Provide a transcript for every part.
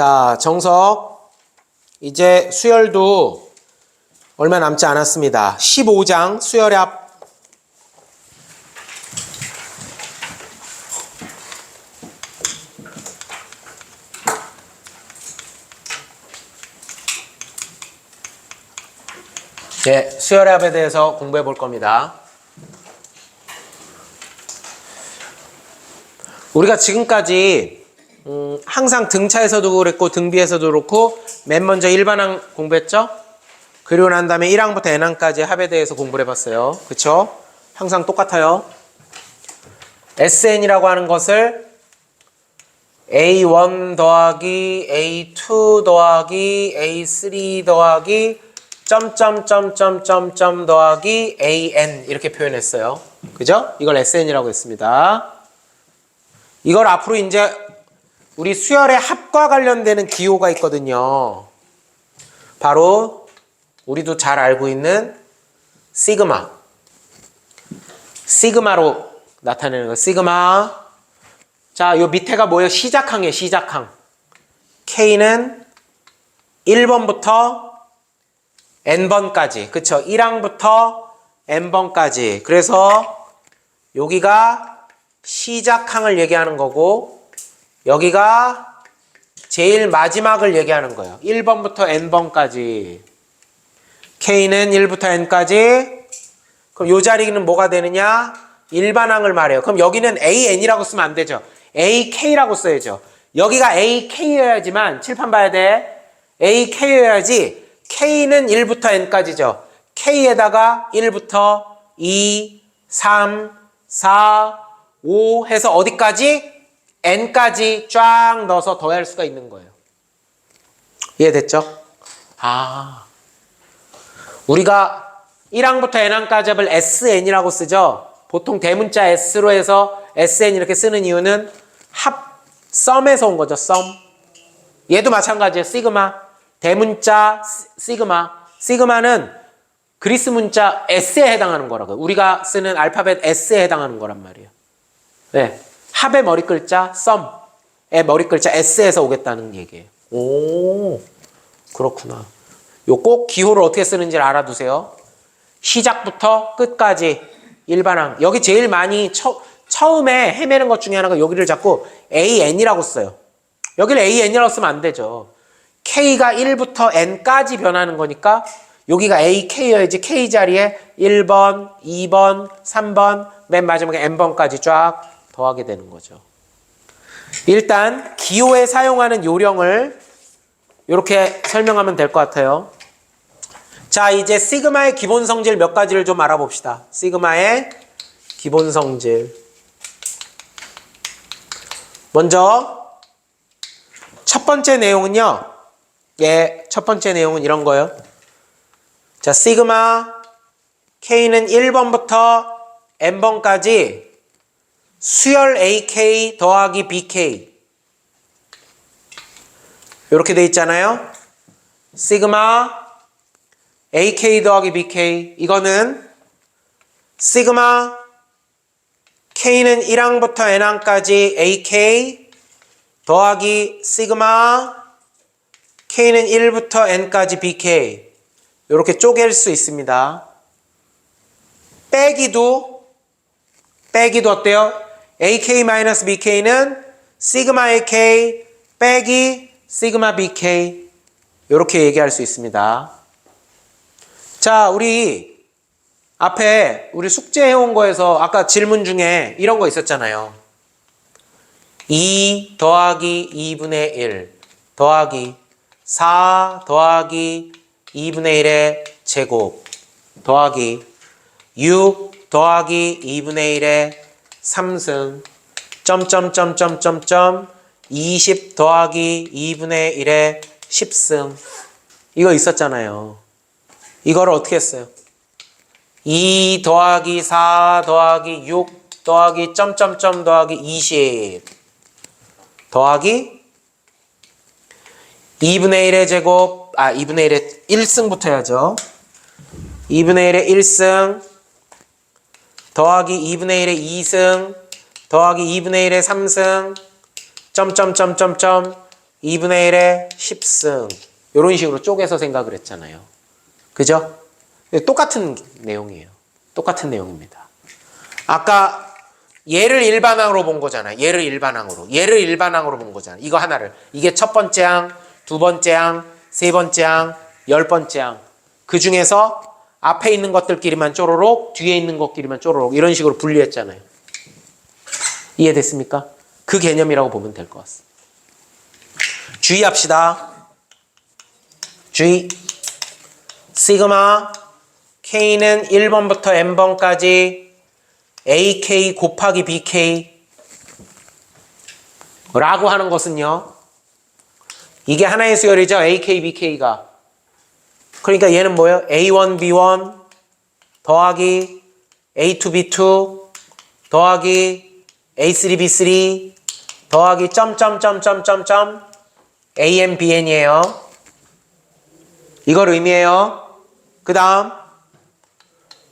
자, 정석. 이제 수열도 얼마 남지 않았습니다. 15장 수열의 합. 네, 수열의 합에 대해서 공부해 볼 겁니다. 우리가 지금까지 항상 등차에서도 그랬고 등비에서도 그렇고 맨 먼저 일반항 공부했죠? 그리고 난 다음에 1항부터 n항까지 합에 대해서 공부를 해봤어요. 그쵸? 항상 똑같아요. SN이라고 하는 것을 A1 더하기 A2 더하기 A3 더하기 점점점점점점 더하기 AN 이렇게 표현했어요. 그죠? 이걸 SN이라고 했습니다. 이걸 앞으로 이제 우리 수열의 합과 관련되는 기호가 있거든요. 바로 우리도 잘 알고 있는 시그마. 시그마로 나타내는 거. 시그마. 자, 요 밑에가 뭐예요? 시작항이에요. 시작항. K는 1번부터 n번까지. 그쵸? 1항부터 n번까지. 그래서 여기가 시작항을 얘기하는 거고 여기가 제일 마지막을 얘기하는 거예요. 1번부터 n번까지. K는 1부터 n까지. 그럼 요 자리는 뭐가 되느냐? 일반항을 말해요. 그럼 여기는 AN이라고 쓰면 안 되죠. AK라고 써야죠. 여기가 AK여야지만 칠판 봐야 돼. AK여야지 K는 1부터 n까지죠. K에다가 1부터 2, 3, 4, 5 해서 어디까지? n까지 쫙 넣어서 더할 수가 있는 거예요. 이해됐죠? 우리가 1항부터 n항까지 합을 SN이라고 쓰죠. 보통 대문자 S로 해서 SN 이렇게 쓰는 이유는 합, 썸에서 온 거죠. 썸. 얘도 마찬가지예요. 시그마. 대문자 시그마. 시그마는 그리스 문자 S에 해당하는 거라고요. 우리가 쓰는 알파벳 S에 해당하는 거란 말이에요. 네. 합의 머리 글자 썸의 머리 글자 S에서 오겠다는 얘기예요. 오, 그렇구나. 요 꼭 기호를 어떻게 쓰는지를 알아두세요. 시작부터 끝까지 일반항. 여기 제일 많이 처음에 헤매는 것 중에 하나가 여기를 자꾸 AN이라고 써요. 여기를 AN이라고 쓰면 안 되죠. K가 1부터 N까지 변하는 거니까 여기가 AK여야지 K 자리에 1번, 2번, 3번, 맨 마지막에 N번까지 쫙 더하게 되는 거죠. 일단 기호에 사용하는 요령을 이렇게 설명하면 될 것 같아요. 자, 이제 시그마의 기본 성질 몇 가지를 좀 알아봅시다. 시그마의 기본 성질. 먼저 첫 번째 내용은요. 첫 번째 내용은 이런 거예요. 자, 시그마 K는 1번부터 n번까지 수열 AK 더하기 BK 이렇게 돼 있잖아요. 시그마 AK 더하기 BK 이거는 시그마 K는 1항부터 n항까지 AK 더하기 시그마 K는 1부터 n까지 BK 이렇게 쪼갤 수 있습니다. 빼기도 어때요? AK-BK는 시그마 AK 빼기 시그마 BK 이렇게 얘기할 수 있습니다. 자, 우리 앞에 우리 숙제해온 거에서 아까 질문 중에 이런 거 있었잖아요. 2 더하기 2분의 1 더하기 4 더하기 2분의 1의 제곱 더하기 6 더하기 2분의 1의 3승 점점점점점점 20 더하기 2분의 1의 10승 이거 있었잖아요. 이거를 어떻게 했어요? 2 더하기 4 더하기 6 더하기 점점점 더하기 20 더하기 2분의 1의 제곱 2분의 1의 1승부터 해야죠. 2분의 1의 1승 더하기 2분의 1의 2승 더하기 2분의 1의 3승 점점점점점 2분의 1에 10승. 이런 식으로 쪼개서 생각을 했잖아요. 그죠? 똑같은 내용이에요. 똑같은 내용입니다. 아까 얘를 일반항으로 본 거잖아요. 얘를 일반항으로 본 거잖아요. 이거 하나를. 이게 첫 번째 항, 두 번째 항, 세 번째 항, 10번째 항. 그 중에서 앞에 있는 것들끼리만 쪼로록, 뒤에 있는 것끼리만 쪼로록 이런 식으로 분리했잖아요. 이해됐습니까? 그 개념이라고 보면 될 것 같습니다. 주의합시다. 주의. 시그마 K는 1번부터 N번까지 AK 곱하기 BK 라고 하는 것은요. 이게 하나의 수열이죠. AK, BK가. 그러니까 얘는 뭐예요? A1, B1 더하기 A2, B2 더하기 A3, B3 더하기 점점점점점점 AN, BN이에요. 이걸 의미해요. 그 다음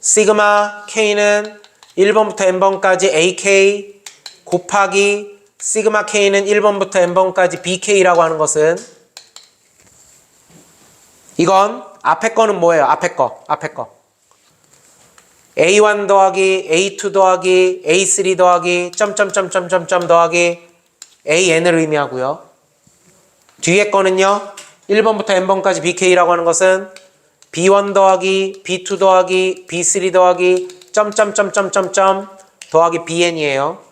시그마 K는 1번부터 N번까지 AK 곱하기 시그마 K는 1번부터 N번까지 BK라고 하는 것은 이건 앞에 거는 뭐예요? 앞에 거. A1 더하기 A2 더하기 A3 더하기 점점점점점점 더하기 AN을 의미하고요. 뒤에 거는요. 1번부터 N번까지 BK라고 하는 것은 B1 더하기 B2 더하기 B3 더하기 점점점점점점 더하기 BN이에요.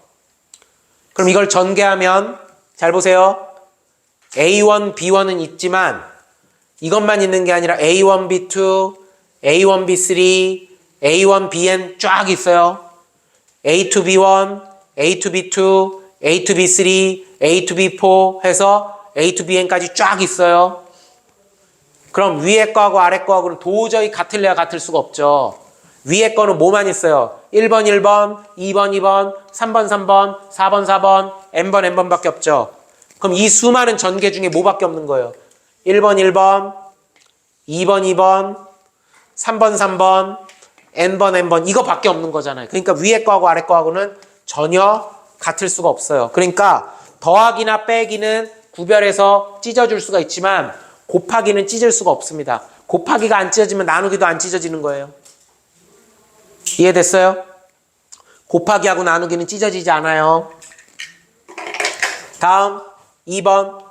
그럼 이걸 전개하면 잘 보세요. A1, B1은 있지만 이것만 있는 게 아니라 A1, B2, A1, B3, A1, BN 쫙 있어요. A2, B1, A2, B2, A2, B3, A2, B4 해서 A2, BN까지 쫙 있어요. 그럼 위에 거하고 아래 거하고는 도저히 같을래야 같을 수가 없죠. 위에 거는 뭐만 있어요? 1번, 1번, 2번, 2번, 3번, 3번, 4번, 4번, N번, N번밖에 없죠. 그럼 이 수많은 전개 중에 뭐밖에 없는 거예요? 1번, 1번, 2번, 2번, 3번, 3번, N번, N번 이거밖에 없는 거잖아요. 그러니까 위에 거하고 아래 거하고는 전혀 같을 수가 없어요. 그러니까 더하기나 빼기는 구별해서 찢어줄 수가 있지만 곱하기는 찢을 수가 없습니다. 곱하기가 안 찢어지면 나누기도 안 찢어지는 거예요. 이해됐어요? 곱하기하고 나누기는 찢어지지 않아요. 다음 2번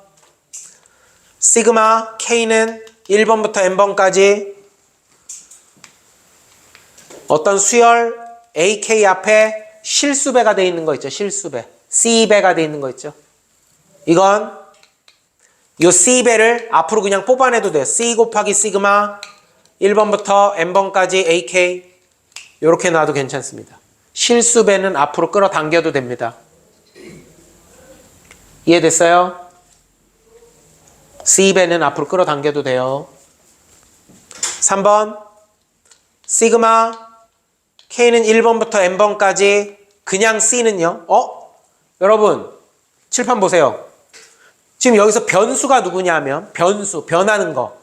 시그마 K는 1번부터 N번까지 어떤 수열 AK 앞에 실수배가 되어 있는 거 있죠. 실수배. C배가 되어 있는 거 있죠. 이건 이 C배를 앞으로 그냥 뽑아내도 돼요. C 곱하기 시그마 1번부터 N번까지 AK 이렇게 놔도 괜찮습니다. 실수배는 앞으로 끌어당겨도 됩니다. 이해됐어요? C배는 앞으로 끌어당겨도 돼요. 3번 시그마 K는 1번부터 N번까지 그냥 C는요. 여러분 칠판 보세요. 지금 여기서 변수가 누구냐 하면 변하는 거.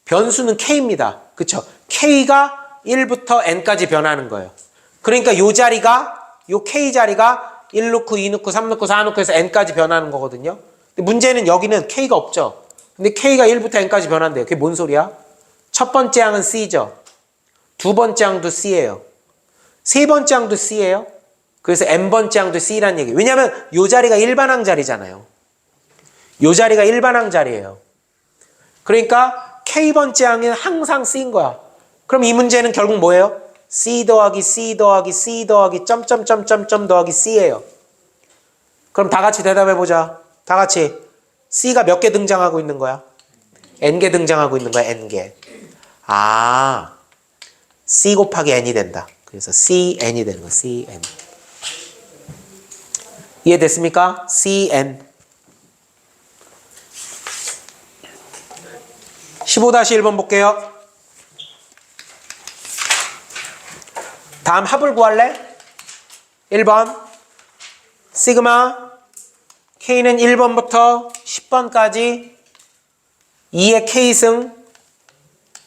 변수는 K입니다. 그쵸? K가 1부터 N까지 변하는 거예요. 그러니까 요 K 자리가 1 넣고 2 넣고 3 넣고 4 넣고 해서 N까지 변하는 거거든요. 근데 문제는 여기는 K가 없죠. 근데 K가 1부터 N까지 변한대요. 그게 뭔 소리야? 첫 번째 항은 C죠. 두 번째 항도 C예요. 세 번째 항도 C예요. 그래서 N번째 항도 C라는 얘기예요. 왜냐하면 요 자리가 일반항 자리잖아요. 요 자리가 일반항 자리예요. 그러니까 K번째 항은 항상 C인 거야. 그럼 이 문제는 결국 뭐예요? C 더하기 C 더하기 C 더하기 점점점점점 더하기 C예요. 그럼 다 같이 대답해보자. 다 같이. C가 몇 개 등장하고 있는 거야? N개 등장하고 있는 거야. N개. C 곱하기 N이 된다. 그래서 CN이 되는 거야. CN. 이해됐습니까? CN. 15-1번 볼게요. 다음 합을 구할래? 1번 시그마 K는 1번부터 10번까지 2의 K승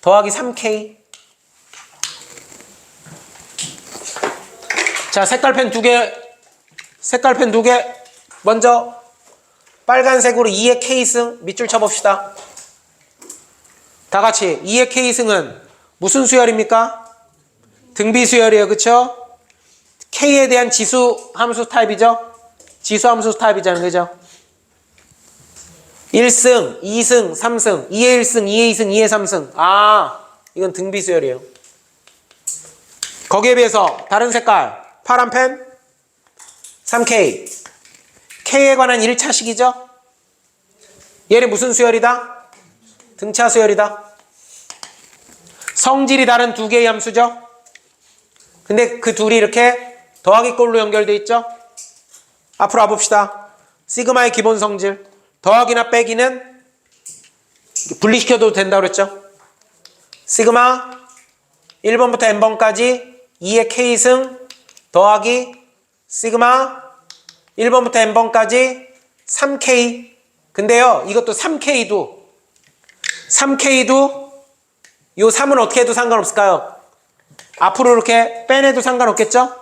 더하기 3K. 자, 색깔펜 두 개 먼저 빨간색으로 2의 K승 밑줄 쳐봅시다. 다 같이 2의 K승은 무슨 수열입니까? 등비 수열이에요. 그쵸? K에 대한 지수 함수 타입이죠? 지수 함수 타입이잖아요. 그죠? 1승, 2승, 3승, 2의 1승, 2의 2승, 2의 3승. 아, 이건 등비 수열이에요. 거기에 비해서 다른 색깔 파란 펜 3K K에 관한 1차식이죠? 얘는 무슨 수열이다? 등차 수열이다. 성질이 다른 두 개의 함수죠? 근데 그 둘이 이렇게 더하기 꼴로 연결돼 있죠? 앞으로 와봅시다. 시그마의 기본 성질 더하기나 빼기는 분리시켜도 된다고 그랬죠? 시그마 1번부터 n번까지 2의 K승 더하기 시그마 1번부터 n번까지 3K. 근데요, 이것도 3K도 요 3은 어떻게 해도 상관없을까요? 앞으로 이렇게 빼내도 상관없겠죠?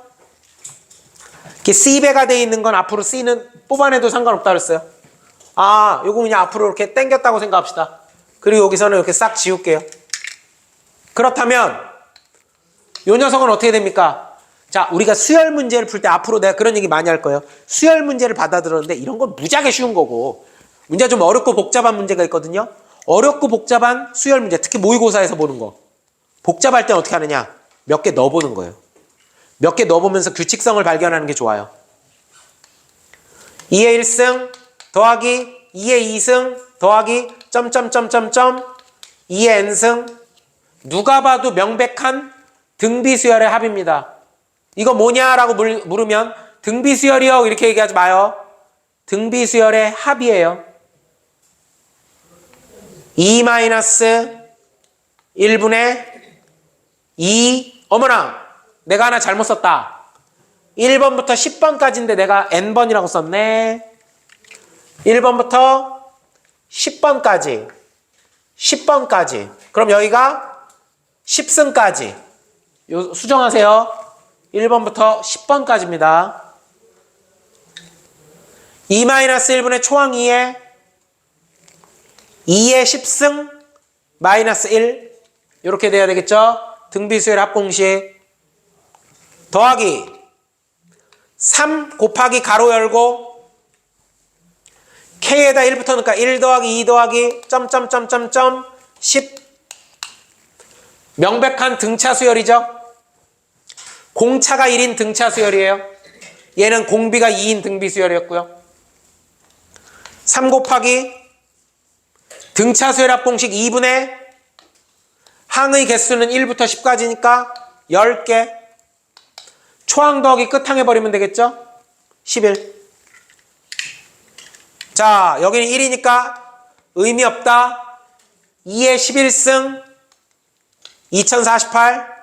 이렇게 C배가 돼 있는 건 앞으로 C는 뽑아내도 상관없다 그랬어요. 아, 요거 그냥 앞으로 이렇게 당겼다고 생각합시다. 그리고 여기서는 이렇게 싹 지울게요. 그렇다면 요 녀석은 어떻게 됩니까? 자, 우리가 수열 문제를 풀 때 앞으로 내가 그런 얘기 많이 할 거예요. 수열 문제를 받아들었는데 이런 건 무지하게 쉬운 거고 문제가 좀 어렵고 복잡한 문제가 있거든요. 어렵고 복잡한 수열 문제, 특히 모의고사에서 보는 거. 복잡할 땐 어떻게 하느냐? 몇 개 넣어보는 거예요. 몇 개 넣어보면서 규칙성을 발견하는 게 좋아요. 2의 1승 더하기 2의 2승 더하기 점점점점점 2의 n승. 누가 봐도 명백한 등비수열의 합입니다. 이거 뭐냐라고 물으면 등비수열이요 이렇게 얘기하지 마요. 등비수열의 합이에요. 2-1분의 2. 어머나, 내가 하나 잘못 썼다. 1번부터 10번까지인데 내가 n번이라고 썼네. 1번부터 10번까지. 그럼 여기가 10승까지. 요 수정하세요. 1번부터 10번까지입니다. 2-1분의 초항 2에 10승 마이너스 1 이렇게 돼야 되겠죠? 등비수열 합공식 더하기 3 곱하기 가로 열고 K에다 1 붙어놓으니까 1 더하기 2 더하기 점점점점점 10. 명백한 등차 수열이죠? 공차가 1인 등차 수열이에요. 얘는 공비가 2인 등비 수열이었고요. 3 곱하기 등차 수열 합공식 2분의 항의 개수는 1부터 10까지니까 10개. 초항 더하기 끝항 해버리면 되겠죠? 11. 자, 여기는 1이니까 의미 없다. 2의 11승 2048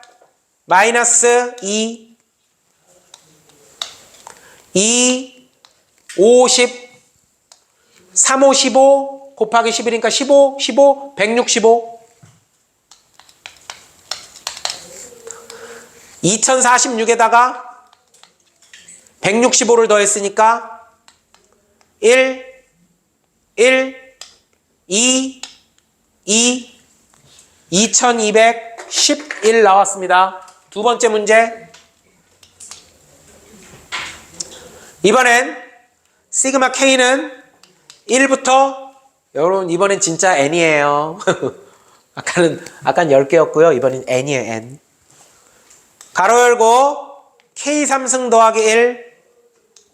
마이너스 2 50 3, 5, 15 곱하기 11이니까 15 165 2046에다가 165를 더했으니까 1 2 2211 나왔습니다. 두 번째 문제. 이번엔 시그마 K는 1부터 여러분 이번엔 진짜 n이에요. 아까는 10개였고요. 이번엔 n이에요. n. 가로 열고 K 3승 더하기 1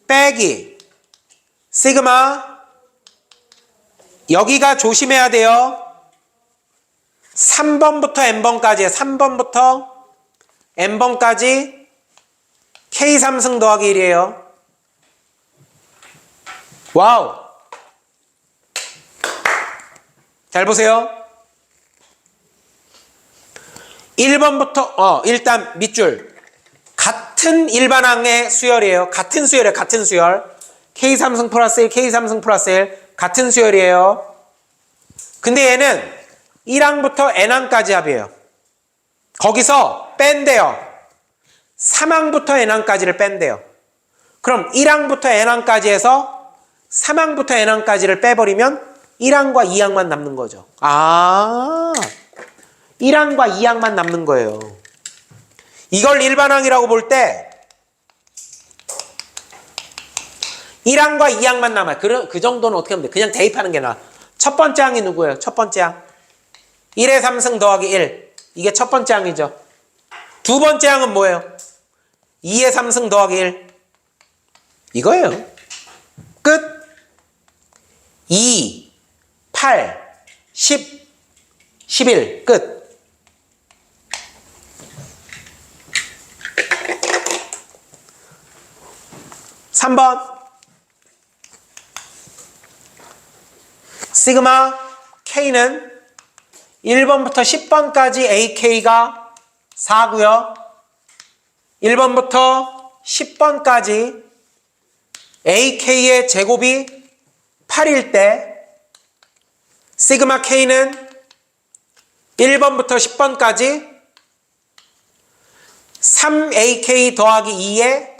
빼기 시그마 여기가 조심해야 돼요. 3번부터 n번까지예요. 3번부터 n번까지 K 3승 더하기 1이에요. 와우. 잘 보세요. 1번부터 일단 밑줄 같은 일반항의 수열이에요. 같은 수열이에요. 같은 수열. K 3승 플러스 1 K 3승 플러스 1 같은 수열이에요. 근데 얘는 1항부터 n항까지 합이에요. 거기서 뺀대요. 3항부터 n항까지를 뺀대요. 그럼 1항부터 n항까지 해서 3항부터 n항까지를 빼버리면 1항과 2항만 남는 거죠. 아, 1항과 2항만 남는 거예요. 이걸 일반항이라고 볼 때 1항과 2항만 남아요. 그 정도는 어떻게 하면 돼? 그냥 대입하는 게 나아. 첫 번째 항이 누구예요? 첫 번째 항. 1의 3승 더하기 1. 이게 첫 번째 항이죠. 두 번째 항은 뭐예요? 2의 3승 더하기 1. 이거예요. 끝. 2, 8, 10, 11. 끝. (3번) 시그마 K는 1번부터 10번까지 AK가 4고요. 1번부터 10번까지 AK의 제곱이 8일 때 시그마 K는 1번부터 10번까지 3AK 더하기 2의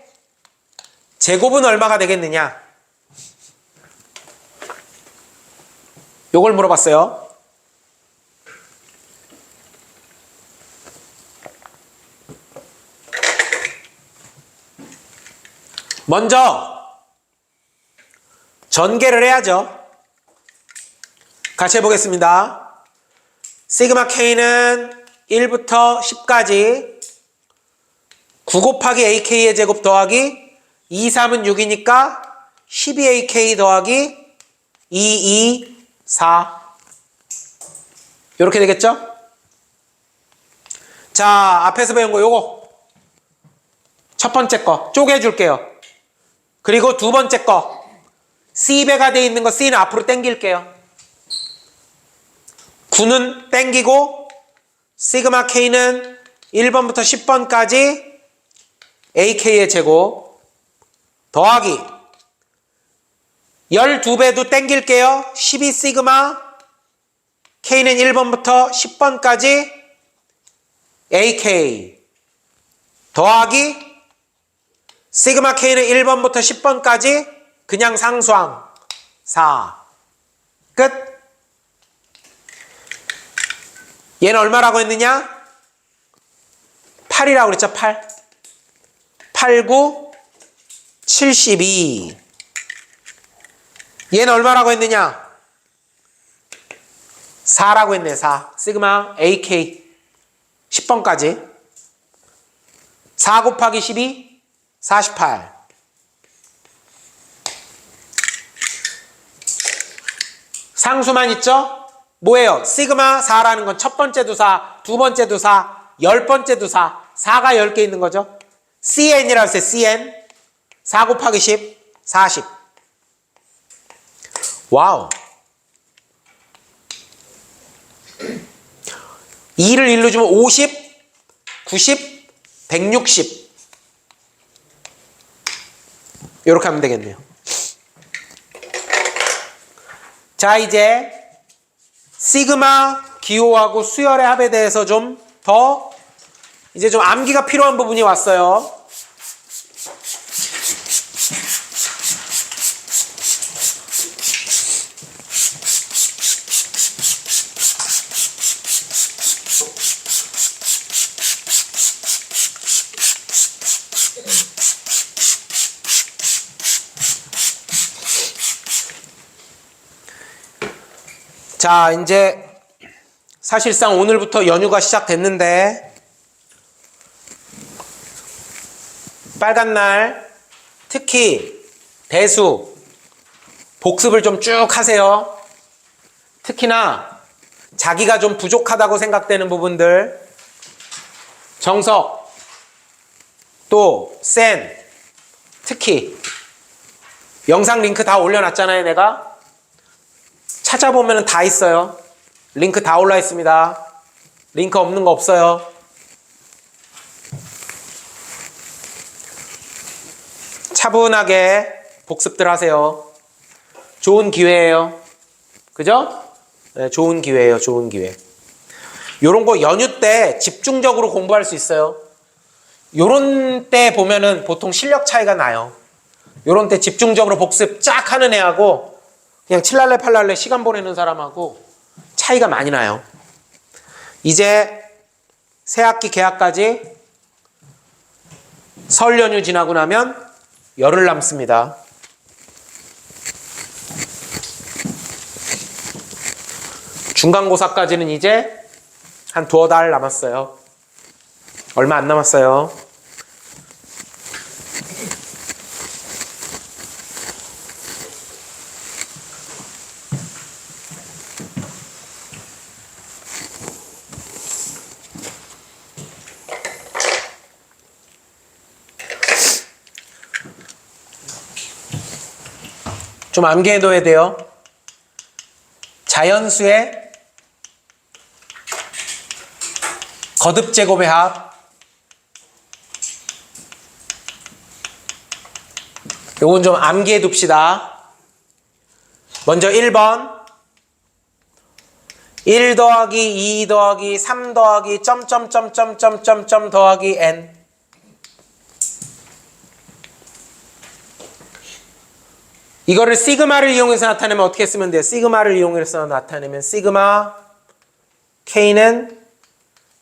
제곱은 얼마가 되겠느냐? 요걸 물어봤어요. 먼저 전개를 해야죠. 같이 해보겠습니다. 시그마 K는 1부터 10까지 9 곱하기 AK의 제곱 더하기 2, 3은 6이니까 12AK 더하기 2, 2, 4 이렇게 되겠죠? 자, 앞에서 배운 거 요거 첫 번째 거 쪼개줄게요. 그리고 두 번째 거 C배가 되어 있는 거 C는 앞으로 당길게요. 9는 당기고 시그마 K는 1번부터 10번까지 AK의 제곱 더하기 12배도 당길게요. 12 시그마 K는 1번부터 10번까지 AK 더하기 시그마 K는 1번부터 10번까지 그냥 상수항 4 끝. 얘는 얼마라고 했느냐? 8이라고 그랬죠. 8 8, 9 72 얘는 얼마라고 했느냐? 4라고 했네. 4 시그마 AK 10번까지 4 곱하기 12 48 상수만 있죠? 뭐예요? 시그마 4라는 건 첫 번째도 4, 두 번째도 4, 10번째도 4, 4가 10개 있는 거죠. CN이라고 했어요. CN 4 곱하기 10 40 와우. 2를 1로 주면 50, 90, 160 이렇게 하면 되겠네요. 자, 이제 시그마 기호하고 수열의 합에 대해서 좀 더 이제 좀 암기가 필요한 부분이 왔어요. 자, 이제 사실상 오늘부터 연휴가 시작됐는데 빨간 날 특히 대수 복습을 좀 쭉 하세요. 특히나 자기가 좀 부족하다고 생각되는 부분들 정석 또 센 특히 영상 링크 다 올려놨잖아요. 내가 찾아보면 다 있어요. 링크 다 올라 있습니다. 링크 없는 거 없어요. 차분하게 복습들 하세요. 좋은 기회예요. 그죠? 네, 좋은 기회예요. 좋은 기회. 요런 거 연휴 때 집중적으로 공부할 수 있어요. 요런 때 보면은 보통 실력 차이가 나요. 요런 때 집중적으로 복습 쫙 하는 애하고 그냥 칠랄래 팔랄래 시간 보내는 사람하고 차이가 많이 나요. 이제 새학기 개학까지 설 연휴 지나고 나면 열흘 남습니다. 중간고사까지는 이제 한 2달 남았어요. 얼마 안 남았어요. 좀 암기해둬야 돼요. 자연수의 거듭제곱의 합. 요건 좀 암기해 둡시다. 먼저 1번 1 더하기 2 더하기 3 더하기 점점점점점점 더하기 n. 이거를 시그마를 이용해서 나타내면 어떻게 쓰면 돼요? 시그마를 이용해서 나타내면 시그마 K는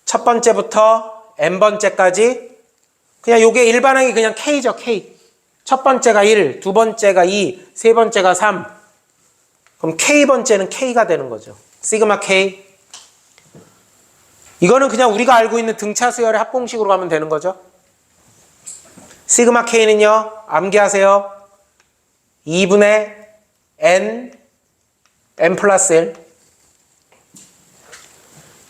첫 번째부터 n번째까지 그냥 요게 일반하게 그냥 K죠. K. 첫 번째가 1, 두 번째가 2, 세 번째가 3. 그럼 K번째는 K가 되는 거죠. 시그마 K. 이거는 그냥 우리가 알고 있는 등차 수열의 합공식으로 가면 되는 거죠. 시그마 K는요. 암기하세요. 2분의 n 플러스 1.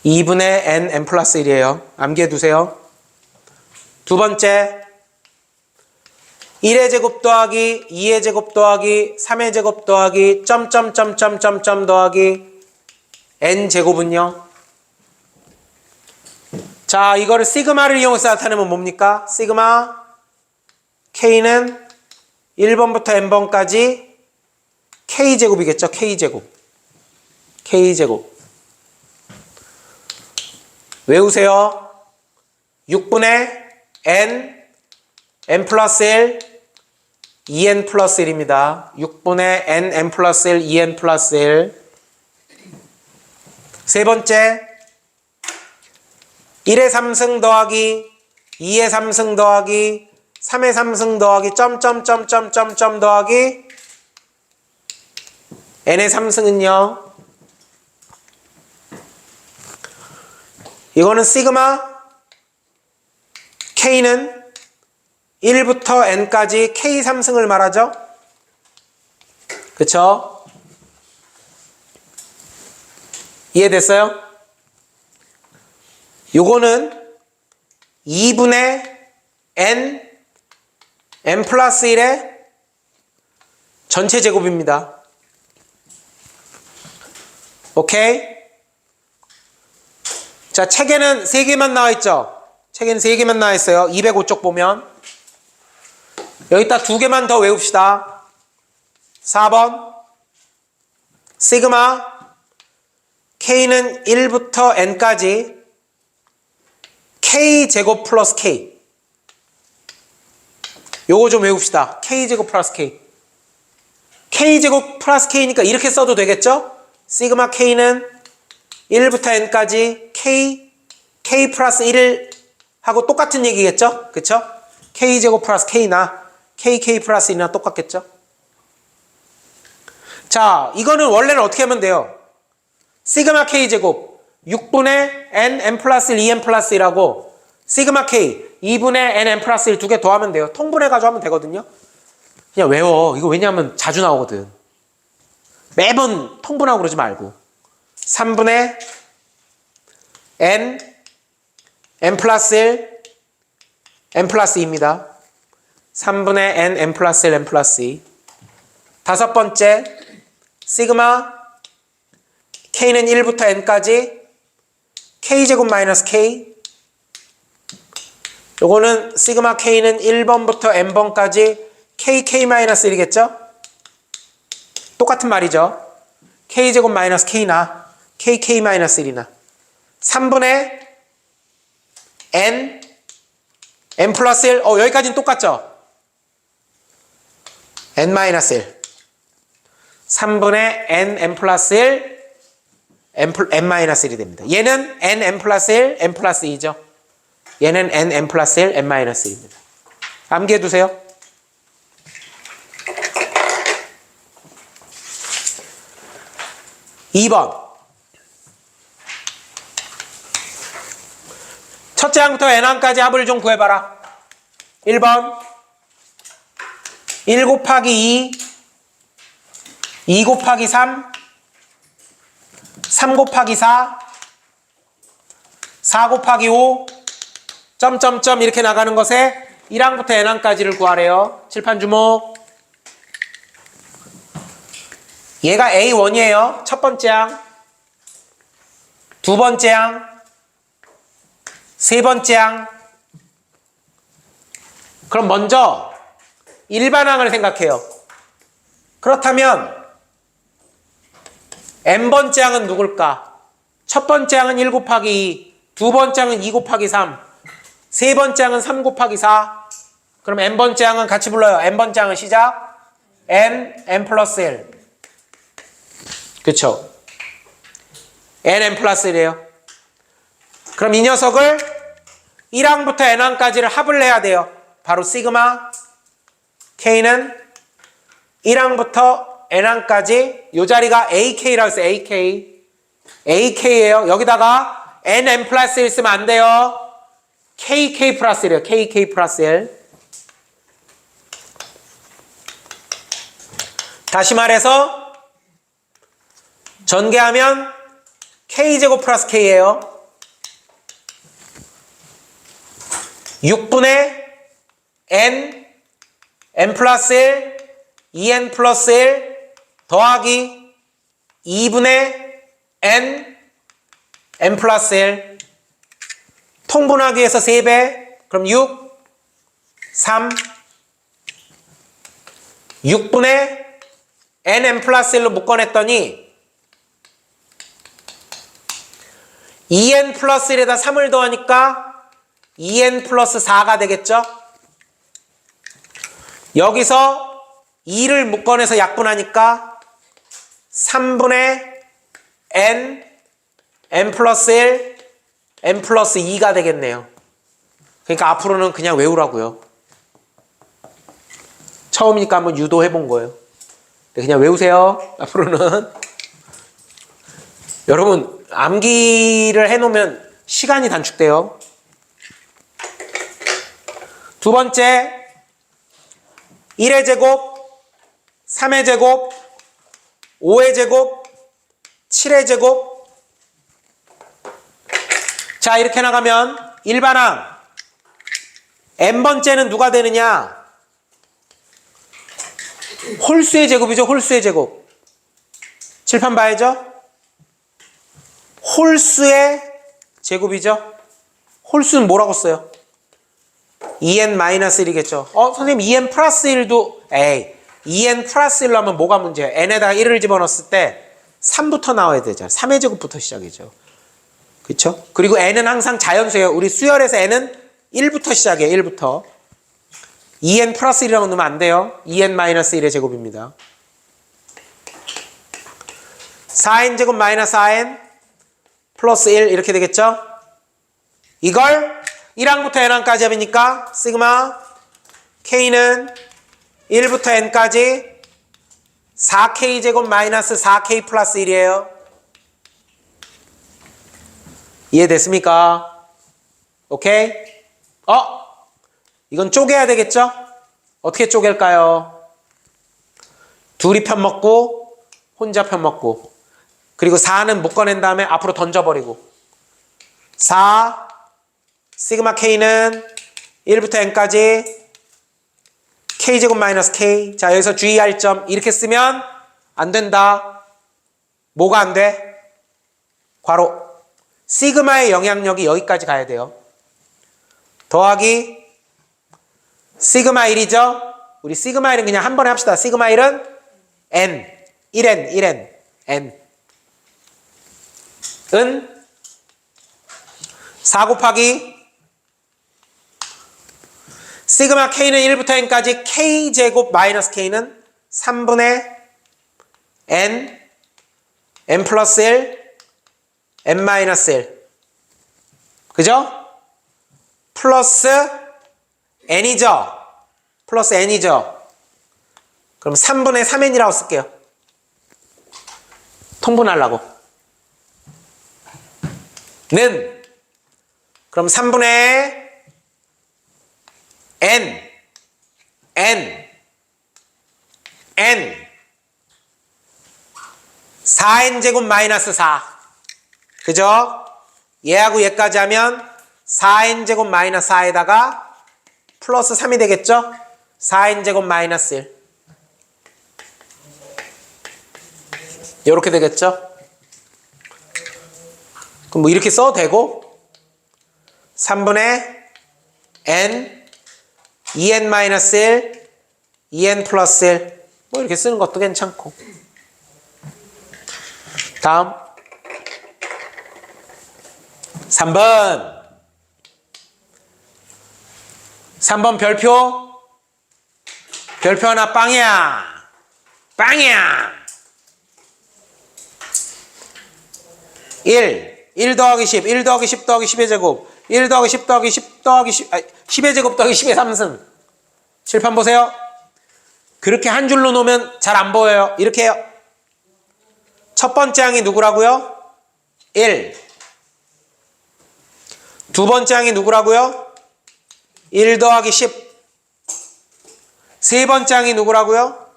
2분의 n 플러스 1이에요. 암기해 두세요. 두 번째 1의 제곱 더하기 2의 제곱 더하기 3의 제곱 더하기 점점점점점점 더하기 n 제곱은요. 자, 이거를 시그마를 이용해서 나타내면 뭡니까? 시그마 K는 1번부터 n번까지 K제곱이겠죠. K제곱. K제곱. 외우세요. 6분의 n 플러스 1 2n 플러스 1입니다. 6분의 n 플러스 1 2n 플러스 1. 세 번째 1의 3승 더하기 2의 3승 더하기 3의 3승 더하기 점점점점점점 더하기 n의 3승은요. 이거는 시그마 K는 1부터 n까지 K 3승을 말하죠. 그쵸? 이해됐어요? 요거는 2분의 n 플러스 1의 전체 제곱입니다. 오케이? 자, 책에는 3개만 나와 있죠? 책에는 3개만 나와 있어요. 205쪽 보면. 여기다 2개만 더 외웁시다. 4번. 시그마 K는 1부터 n까지 K제곱 플러스 K. 요거 좀 외웁시다. K제곱 플러스 K. K제곱 플러스 K니까 이렇게 써도 되겠죠? 시그마 K는 1부터 n까지 K 플러스 1을 하고 똑같은 얘기겠죠? 그쵸? K제곱 플러스 K나 KK 플러스 1이나 똑같겠죠? 자, 이거는 원래는 어떻게 하면 돼요? 시그마 K제곱 6분의 n 플러스 1 2n 플러스 1하고 시그마 K 2분의 n 플러스 1 두 개 더하면 돼요. 통분해가지고 하면 되거든요. 그냥 외워. 이거 왜냐하면 자주 나오거든. 매번 통분하고 그러지 말고 3분의 n 플러스 1 n 플러스 2입니다. 3분의 n 플러스 1 n 플러스 2. 다섯 번째 시그마 K는 1부터 n까지 K제곱 마이너스 K. 요거는 시그마 K는 1번부터 n번까지 KK 마이너스 1이겠죠? 똑같은 말이죠. K제곱 마이너스 K나 KK 마이너스 1이나 3분의 n 플러스 1. 여기까지는 똑같죠? n-1 3분의 n 플러스 1 n-1이 됩니다. 얘는 n 플러스 1 n 플러스 2죠. 얘는 n 플러스 1 n-1입니다. 암기해 두세요. (2번) 첫째 항부터 n항까지 합을 좀 구해봐라. 1번 1 곱하기 2 곱하기 3 곱하기 4 곱하기 5 점점점 이렇게 나가는 것에 1항부터 n항까지를 구하래요. 칠판 주목. 얘가 A1이에요. 첫 번째 항, 두 번째 항, 세 번째 항. 그럼 먼저 일반항을 생각해요. 그렇다면 n번째 항은 누굴까? 첫 번째 항은 1 곱하기 2, 두 번째 항은 2 곱하기 3, 세 번째 항은 3 곱하기 4. 그럼 n번째 항은 같이 불러요. n번째 항은 시작. n 플러스 1. 그쵸? n 플러스 1이에요. 그럼 이 녀석을 1항부터 n항까지를 합을 해야 돼요. 바로 시그마 k는 1항부터 n항까지 요 자리가 ak라고 했어요. ak예요. 여기다가 n 플러스 1 쓰면 안 돼요. kk 플러스 1이에요. kk 플러스 1. 다시 말해서 전개하면 k제곱 플러스 k예요. 6분의 n 플러스 1 2n 플러스 1 더하기 2분의 n 플러스 1 통분하기 위해서 3배. 그럼 6 3 6분의 n 플러스 1로 묶어냈더니 2n 플러스 1에다 3을 더하니까 2n 플러스 4가 되겠죠? 여기서 2를 묶어내서 약분하니까 3분의 n 플러스 1 n 플러스 2가 되겠네요. 그러니까 앞으로는 그냥 외우라고요. 처음이니까 한번 유도해 본 거예요. 그냥 외우세요. 앞으로는. 여러분 암기를 해놓으면 시간이 단축돼요. 두 번째 1의 제곱 3의 제곱 5의 제곱 7의 제곱. 자 이렇게 나가면 일반항 n번째는 누가 되느냐? 홀수의 제곱이죠. 홀수의 제곱. 칠판 봐야죠. 홀수의 제곱이죠. 홀수는 뭐라고 써요? 2n-1이겠죠. 선생님 2n 플러스 1도 2n 플러스 1로 하면 뭐가 문제예요? n에다가 1을 집어넣었을 때 3부터 나와야 되잖아요. 3의 제곱부터 시작이죠. 그렇죠? 그리고 n은 항상 자연수예요. 우리 수열에서 n은 1부터 시작해요. 1부터. 2n 플러스 1이라고 넣으면 안 돼요. 2n-1의 제곱입니다. 4n 제곱 마이너스 4n 플러스 1 이렇게 되겠죠? 이걸 1항부터 n항까지 합이니까 시그마 k는 1부터 n까지 4k 제곱 마이너스 4k 플러스 1이에요. 이해됐습니까? 오케이? 이건 쪼개야 되겠죠? 어떻게 쪼갤까요? 둘이 편먹고 혼자 편먹고 그리고 4는 묶어낸 다음에 앞으로 던져버리고 4 시그마 k는 1부터 n까지 k제곱 마이너스 k. 자 여기서 주의할 점 이렇게 쓰면 안 된다. 뭐가 안 돼? 괄호 시그마의 영향력이 여기까지 가야 돼요. 더하기 시그마 1이죠. 우리 시그마 1은 그냥 한 번에 합시다. 시그마 1은 n 1n n 은 4 곱하기 시그마 k는 1부터 n까지 k제곱 마이너스 k는 3분의 n, n 플러스 1, n 마이너스 1. 그죠? 플러스 n이죠? 플러스 n이죠? 그럼 3분의 3n이라고 쓸게요. 통분하려고. 는 그럼 3분의 n 4n제곱 마이너스 4. 그죠? 얘하고 얘까지 하면 4n제곱 마이너스 4에다가 플러스 3이 되겠죠? 4n제곱 마이너스 1. 이렇게 되겠죠? 그럼 뭐 이렇게 써도 되고 3분의 n 2n-1 2n 플러스 1 뭐 이렇게 쓰는 것도 괜찮고. 다음 3번 별표 하나 빵이야 1 더하기 10 1 더하기 10 더하기 10의 제곱 1 더하기 10 더하기 10 더하기 10의 제곱 더하기 10의 3승. 칠판 보세요. 그렇게 한 줄로 놓으면 잘 안 보여요. 이렇게 해요. 첫 번째 항이 누구라고요? 1. 두 번째 항이 누구라고요? 1 더하기 10. 세 번째 항이 누구라고요?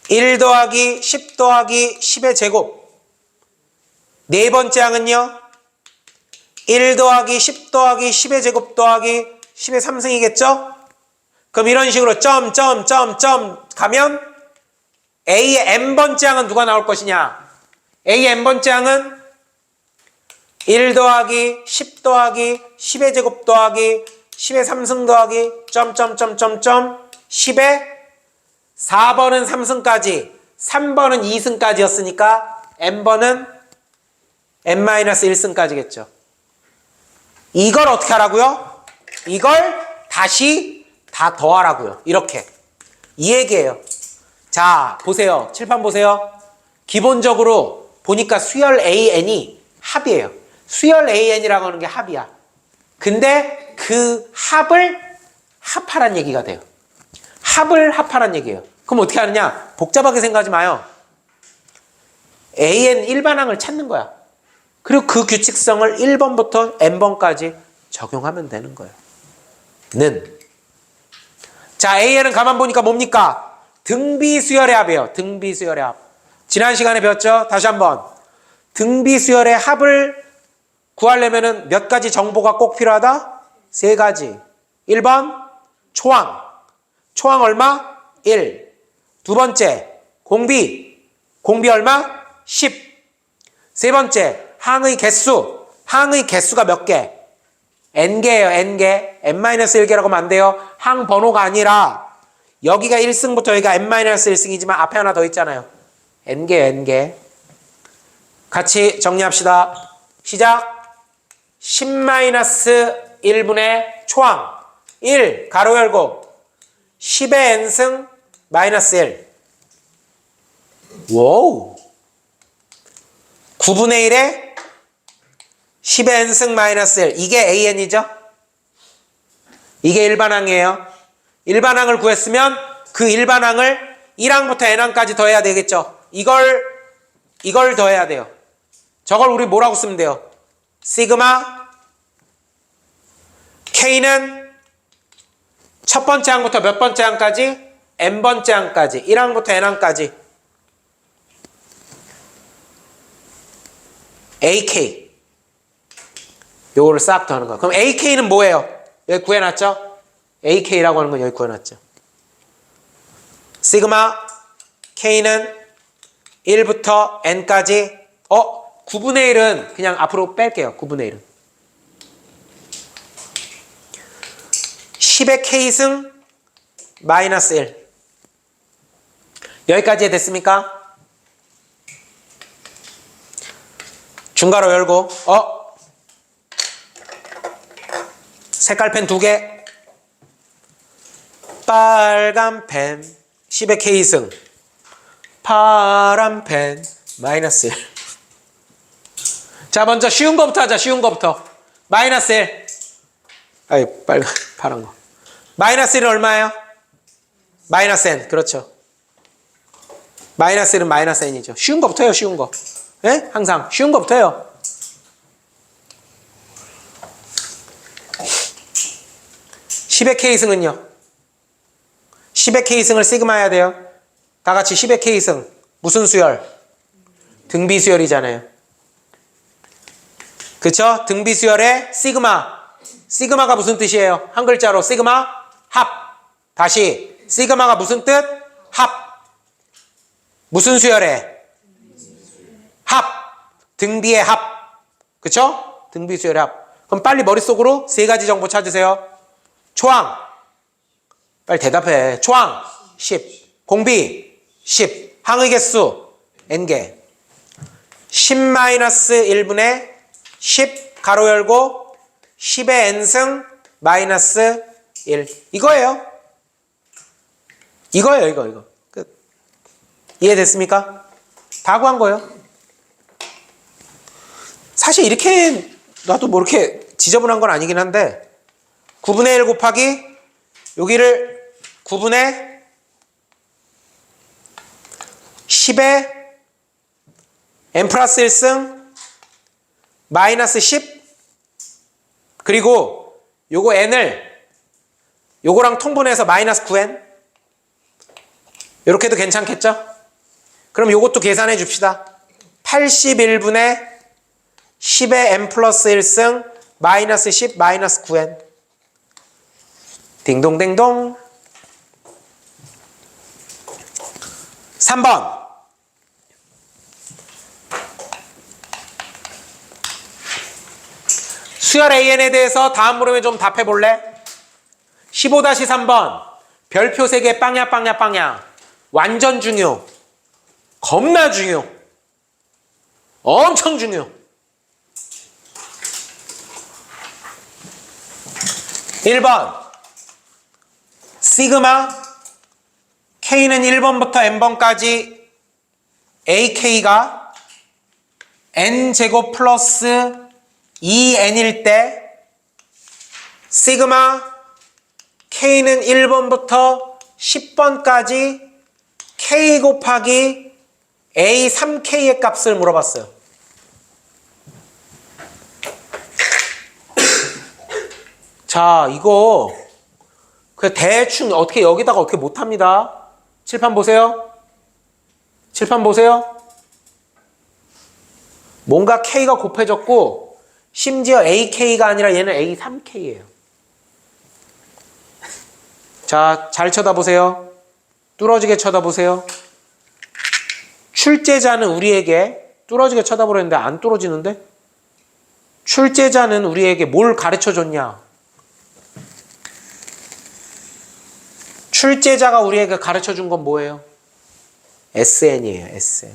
1 더하기 10 더하기 10의 제곱. 네 번째 항은요? 1 더하기 10 더하기 10의 제곱 더하기 10의 3승이겠죠? 그럼 이런 식으로 점 가면 A의 n번째 항은 누가 나올 것이냐? A의 n번째 항은 1 더하기 10 더하기 10의 제곱 더하기 10의 3승 더하기 10의 4번은 3승까지 3번은 2승까지였으니까 n번은 n-1승까지겠죠. 이걸 어떻게 하라고요? 이걸 다시 다 더하라고요. 이렇게. 이 얘기예요. 자, 보세요. 칠판 보세요. 기본적으로 보니까 수열 AN이 합이에요. 수열 AN이라고 하는 게 합이야. 근데 그 합을 합하란 얘기가 돼요. 합을 합하란 얘기예요. 그럼 어떻게 하느냐? 복잡하게 생각하지 마요. AN 일반항을 찾는 거야. 그리고 그 규칙성을 1번부터 n번까지 적용하면 되는 거예요. 는. 자, AN은 가만 보니까 뭡니까? 등비수열의 합이에요. 등비수열의 합. 지난 시간에 배웠죠? 다시 한번. 등비수열의 합을 구하려면 몇 가지 정보가 꼭 필요하다? 3가지. 1번 초항. 초항 얼마? 1. 두 번째 공비. 공비 얼마? 10. 세 번째 항의 개수. 항의 개수가 몇 개? n개예요. n개. n-1개라고 하면 안 돼요. 항 번호가 아니라 여기가 1승부터 여기가 n-1승이지만 앞에 하나 더 있잖아요. n개예요. n개. 같이 정리합시다. 시작. 10-1분의 초항 1 가로 열고 10의 n승 마이너스 1. 와우. 9분의 1에 10의 n승 마이너스 1. 이게 AN이죠? 이게 일반항이에요. 일반항을 구했으면 그 일반항을 1항부터 n항까지 더해야 되겠죠? 이걸 더해야 돼요. 저걸 우리 뭐라고 쓰면 돼요? 시그마 K는 첫 번째 항부터 몇 번째 항까지? n번째 항까지. 1항부터 n항까지. AK. 요거를 싹 더하는 거야. 그럼 AK는 뭐예요? 여기 구해놨죠? AK라고 하는 건 여기 구해놨죠. 시그마 K는 1부터 n까지 9분의 1은 그냥 앞으로 뺄게요. 9분의 1은 10의 K승 마이너스 1. 여기까지 됐습니까? 중괄호 열고 색깔 펜 2개. 빨간 펜 10의 K승 파란펜 마이너스 1. 자, 먼저 쉬운 거부터 하자. 쉬운 거부터. 마이너스 1. 아이, 빨간, 파란 거. 마이너스 1은 얼마예요? 마이너스 n. 그렇죠. 마이너스 1은 마이너스 n이죠. 쉬운 거부터 해요. 쉬운 거. 예? 항상 쉬운 거부터 해요. 10의 K승은요? 10의 K승을 시그마 해야 돼요. 다 같이 10의 K승. 무슨 수열? 등비 수열이잖아요. 그쵸? 등비 수열의 시그마. 시그마가 무슨 뜻이에요? 한 글자로 시그마 합. 다시 시그마가 무슨 뜻? 합. 무슨 수열의? 합. 등비의 합. 그쵸? 등비 수열의 합. 그럼 빨리 머릿속으로 세 가지 정보 찾으세요. 초항. 빨리 대답해. 초항 10. 공비 10. 항의 개수 n개. 10-1분의 10 가로 열고 10의 n승 마이너스 1. 이거예요. 이거예요. 이거. 끝. 이해됐습니까? 다 구한 거예요. 사실 이렇게 나도 뭐 이렇게 지저분한 건 아니긴 한데 9분의 1 곱하기 여기를 9분의 10의 n 플러스 1승 마이너스 10 그리고 요거 n을 요거랑 통분해서 마이너스 9n 요렇게도 괜찮겠죠? 그럼 요것도 계산해 줍시다. 81분의 10의 n 플러스 1승 마이너스 10 마이너스 9n 딩동댕동. 3번 수열 AN에 대해서 다음 물음에 좀 답해 볼래? 15-3번 별표 3개 빵야 완전 중요. 겁나 중요. 엄청 중요. 1번 시그마 K는 1번부터 n번까지 AK가 n제곱 플러스 2n일 때 시그마 K는 1번부터 10번까지 K 곱하기 A 3K의 값을 물어봤어요. 자, 이거 그 대충 어떻게 여기다가 어떻게 못합니다. 칠판 보세요. 칠판 보세요. 뭔가 K가 곱해졌고 심지어 AK가 아니라 얘는 A3K예요. 자, 잘 쳐다보세요. 뚫어지게 쳐다보세요. 출제자는 우리에게 뚫어지게 쳐다보려는데 안 뚫어지는데? 출제자는 우리에게 뭘 가르쳐줬냐? 출제자가 우리에게 가르쳐준 건 뭐예요? SN이에요. SN.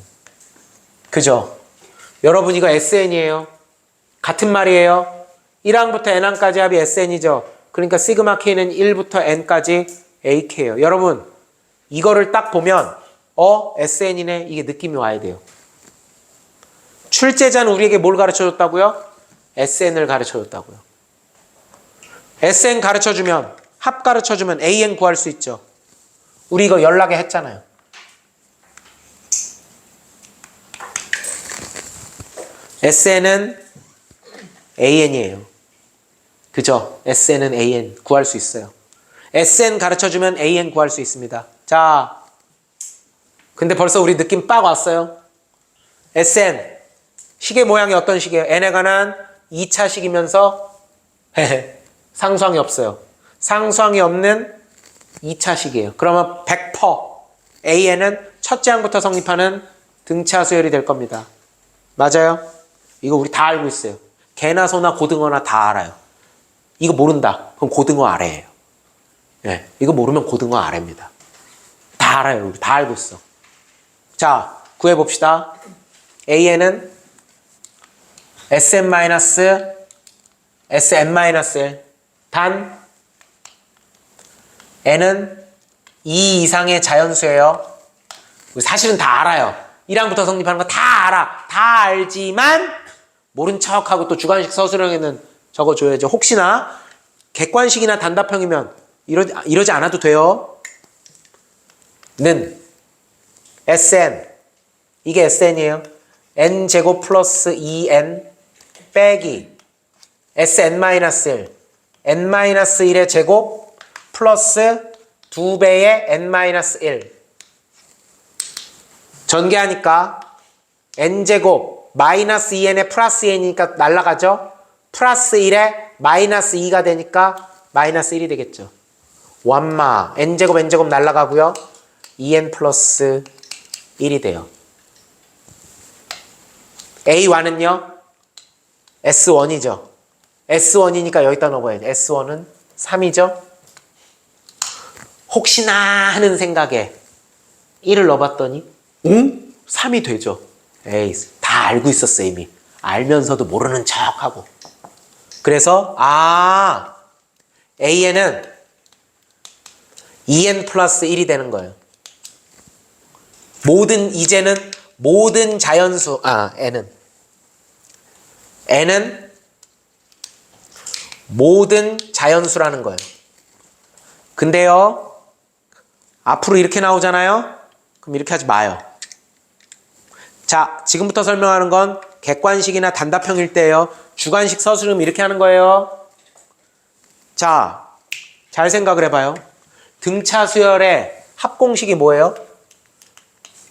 그죠? 여러분 이거 SN이에요. 같은 말이에요. 1항부터 n항까지 합이 SN이죠. 그러니까 시그마 K는 1부터 n까지 AK예요. 여러분 이거를 딱 보면 SN이네 이게 느낌이 와야 돼요. 출제자는 우리에게 뭘 가르쳐줬다고요? SN을 가르쳐줬다고요. SN 가르쳐주면 합 가르쳐주면 AN 구할 수 있죠. 우리 이거 연락에 했잖아요. SN은 AN이에요. 그죠? SN은 AN 구할 수 있어요. SN 가르쳐주면 AN 구할 수 있습니다. 자, 근데 벌써 우리 느낌 빡 왔어요. SN 시계 모양이 어떤 시계예요? n에 관한 2차 식이면서 상수항이 없어요. 상수항이 없는 2차 식이에요. 그러면 100% AN은 첫째 항부터 성립하는 등차 수열이 될 겁니다. 맞아요? 이거 우리 다 알고 있어요. 개나 소나 고등어나 다 알아요. 이거 모른다. 그럼 고등어 아래예요. 네, 이거 모르면 고등어 아래입니다. 다 알아요. 우리 다 알고 있어. 자, 구해봅시다. AN은 SM-SM-1 단 n은 2 이상의 자연수예요. 사실은 다 알아요. 1항부터 성립하는 거 다 알아. 다 알지만 모른 척하고 또 주관식 서술형에는 적어줘야죠. 혹시나 객관식이나 단답형이면 이러지 않아도 돼요. 는 Sn 이게 Sn이에요. n제곱 플러스 2n 빼기 Sn-1 n-1의 제곱 플러스 2배의 n-1 전개하니까 n제곱 마이너스 2n에 플러스 n이니까 날라가죠. 플러스 1에 마이너스 2가 되니까 마이너스 1이 되겠죠. 완마 n제곱 n제곱 날라가고요. 2n 플러스 1이 돼요. A1은요. S1이죠. S1이니까 여기다 넣어봐야지. S1은 3이죠. 혹시나 하는 생각에 1을 넣어봤더니 3이 되죠. 에이, 다 알고 있었어 이미. 알면서도 모르는 척하고. 그래서 A에는 2n 플러스 1이 되는 거예요. 이제는 모든 자연수, N은 모든 자연수라는 거예요. 근데요, 앞으로 이렇게 나오잖아요? 그럼 이렇게 하지 마요. 자, 지금부터 설명하는 건 객관식이나 단답형일 때예요. 주관식 서술음 이렇게 하는 거예요. 자, 잘 생각을 해봐요. 등차 수열의 합공식이 뭐예요?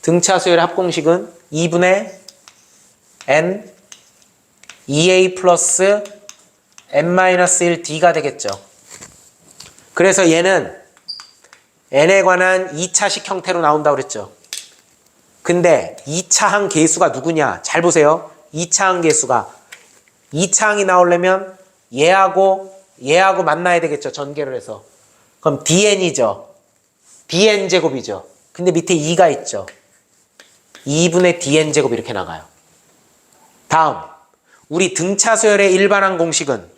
등차 수열의 합공식은 2분의 n 2a 플러스 n-1d가 되겠죠. 그래서 얘는 n에 관한 2차식 형태로 나온다고 그랬죠. 근데 2차항 계수가 누구냐? 잘 보세요. 2차항 계수가 2차항이 나오려면 얘하고 만나야 되겠죠. 전개를 해서. 그럼 dn이죠. dn제곱이죠. 근데 밑에 2가 있죠. 2분의 dn제곱 이렇게 나가요. 다음 우리 등차수열의 일반항 공식은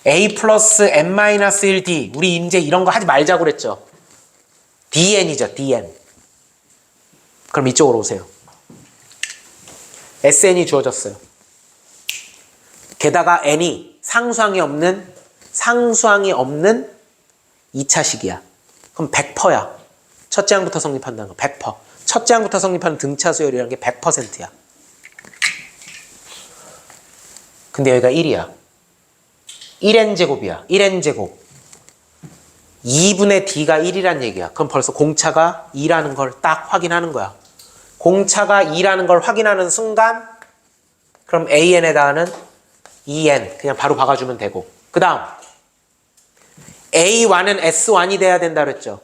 a 플러스 n-1d 우리 이제 이런 거 하지 말자고 그랬죠. dn이죠. dn. 그럼 이쪽으로 오세요. sn이 주어졌어요. 게다가 n이 상수항이 없는 2차식이야. 그럼 100%야. 첫째 항부터 성립한다는 거 100%. 첫째 항부터 성립하는 등차 수열이라는 게 100%야. 근데 여기가 1이야. 1n제곱이야. 1n제곱. 2분의 d가 1이란 얘기야. 그럼 벌써 공차가 2라는 걸 딱 확인하는 거야. 공차가 2라는 걸 확인하는 순간 그럼 an에다가는 2n 그냥 바로 박아주면 되고 그 다음 A1은 S1이 돼야 된다 그랬죠.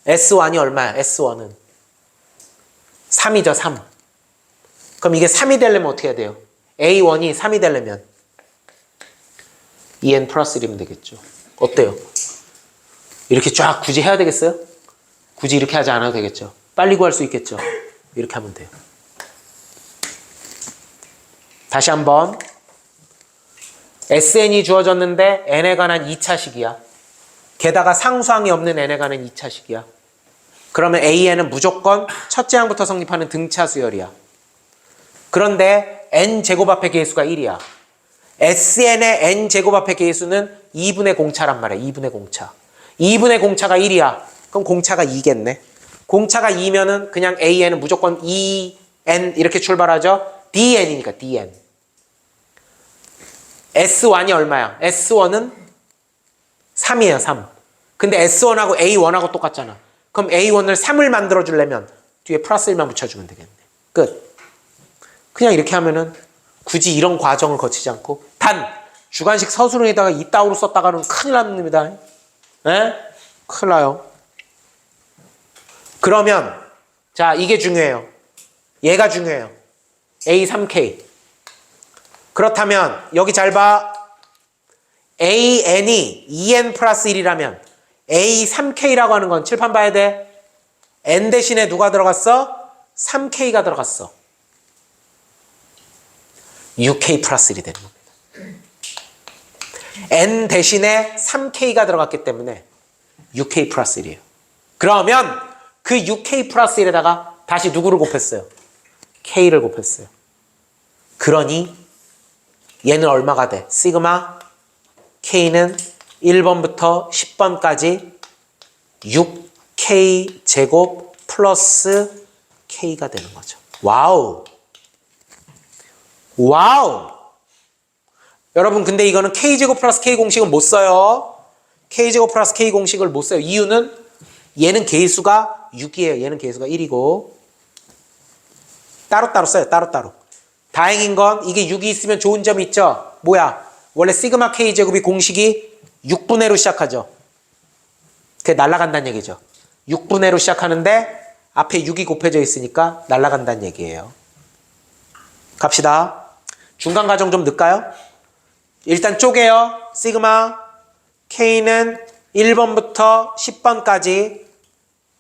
S1이 얼마야? S1은 3이죠. 3. 그럼 이게 3이 되려면 어떻게 해야 돼요? A1이 3이 되려면 2n 플러스 1이면 되겠죠. 어때요? 이렇게 쫙 굳이 해야 되겠어요? 굳이 이렇게 하지 않아도 되겠죠. 빨리 구할 수 있겠죠. 이렇게 하면 돼요. 다시 한번 SN이 주어졌는데 n에 관한 2차식이야. 게다가 상수항이 없는 n에 관한 2차식이야. 그러면 AN은 무조건 첫째 항부터 성립하는 등차 수열이야. 그런데 n제곱 앞의 계수가 1이야. SN의 n제곱 앞의 계수는 2분의 공차란 말이야. 2분의 공차. 2분의 공차가 1이야. 그럼 공차가 2겠네. 공차가 2면은 그냥 AN은 무조건 2n 이렇게 출발하죠. DN이니까 DN. S1이 얼마야? S1은 3이에요. 3. 근데 S1하고 A1하고 똑같잖아. 그럼 A1을 3을 만들어주려면 뒤에 플러스 1만 붙여주면 되겠네. 끝. 그냥 이렇게 하면은 굳이 이런 과정을 거치지 않고 단 주관식 서술형에다가 이따구로 썼다가는 큰일 납니다. 에? 큰일 나요. 그러면 자 이게 중요해요. 얘가 중요해요. A3K. 그렇다면 여기 잘 봐. AN이 2N 플러스 1이라면 A3K라고 하는 건 칠판 봐야 돼. N 대신에 누가 들어갔어? 3K가 들어갔어. 6K 플러스 1이 되는 겁니다. n 대신에 3k가 들어갔기 때문에 6k 플러스 1이에요. 그러면 그 6k 플러스 1에다가 다시 누구를 곱했어요? k를 곱했어요. 그러니 얘는 얼마가 돼? 시그마 k는 1번부터 10번까지 6k 제곱 플러스 k가 되는 거죠. 와우. 와우. 여러분 근데 이거는 k제곱 플러스 k 공식은 못 써요. k제곱 플러스 k 공식을 못 써요. 이유는 얘는 개수가 6이에요. 얘는 개수가 1이고 따로따로 써요. 따로따로. 다행인 건 이게 6이 있으면 좋은 점이 있죠. 뭐야? 원래 시그마 k제곱이 공식이 6분의 1로 시작하죠. 그게 날아간다는 얘기죠. 6분의 1로 시작하는데 앞에 6이 곱해져 있으니까 날아간다는 얘기예요. 갑시다. 중간 과정 좀 넣을까요? 일단 쪼개요. 시그마 k는 1번부터 10번까지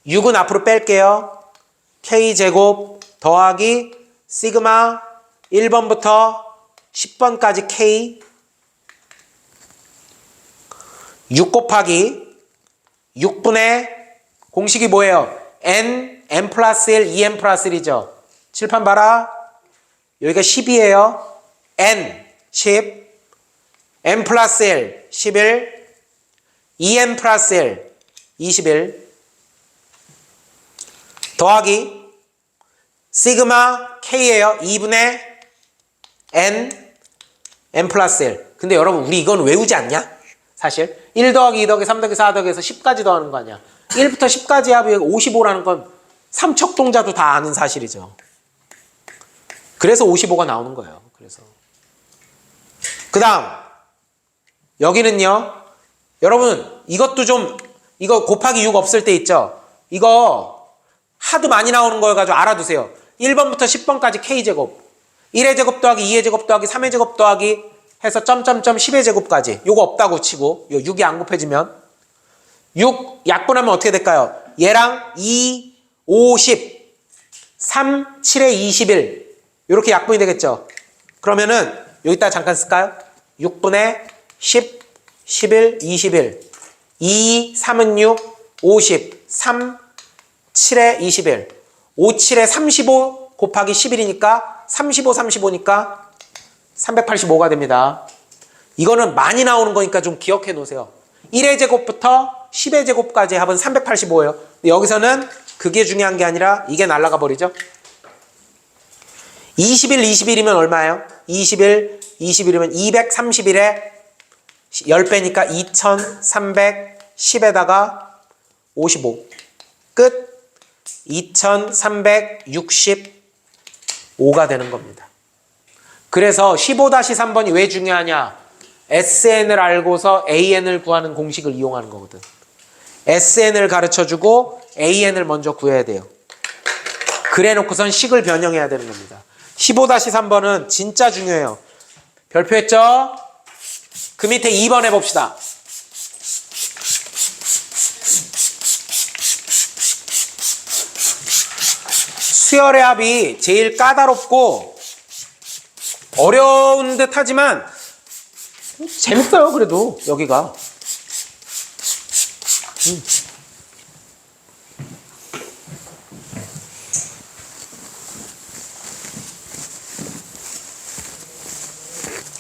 6은 앞으로 뺄게요. k제곱 더하기 시그마 1번부터 10번까지 k 6 곱하기 6분의 공식이 뭐예요? n 플러스 1, 2n 플러스 1이죠. 칠판 봐라. 여기가 10이에요. n 10, n 플러스 1 11, 2n 플러스 1 21 더하기 시그마 k예요. 2분의 n 플러스 1. 근데 여러분 우리 이건 외우지 않냐? 사실 1 더하기 2 더하기 3 더하기 4 더하기 해서 10까지 더하는 거 아니야. 1부터 10까지 합이 55라는 건 삼척동자도 다 아는 사실이죠. 그래서 55가 나오는 거예요. 그래서 그 다음 여기는요. 여러분 이것도 좀 이거 곱하기 6 없을 때 있죠. 이거 하도 많이 나오는 거 가지고 알아두세요. 1번부터 10번까지 k제곱 1의 제곱 더하기 2의 제곱 더하기 3의 제곱 더하기 해서 점점점 10의 제곱까지 요거 없다고 치고 요 6이 안 곱해지면 6 약분하면 어떻게 될까요? 얘랑 2, 5, 10 3, 7에 21 이렇게 약분이 되겠죠. 그러면은 여기다 잠깐 쓸까요? 6분의 10, 11, 21 2, 3은 6, 50 3, 7에 21 5, 7에 35 곱하기 11이니까 35, 35니까 385가 됩니다. 이거는 많이 나오는 거니까 좀 기억해 놓으세요. 1의 제곱부터 10의 제곱까지 합은 385예요. 여기서는 그게 중요한 게 아니라 이게 날아가 버리죠. 21, 21이면 얼마예요? 21, 21이면 231에 10배니까 2310에다가 55 끝. 2365가 되는 겁니다. 그래서 15-3번이 왜 중요하냐? SN을 알고서 AN을 구하는 공식을 이용하는 거거든. SN을 가르쳐주고 AN을 먼저 구해야 돼요. 그래 놓고선 식을 변형해야 되는 겁니다. 15-3번은 진짜 중요해요. 별표했죠? 그 밑에 2번 해봅시다. 수열의 합이 제일 까다롭고 어려운 듯 하지만 재밌어요. 그래도 여기가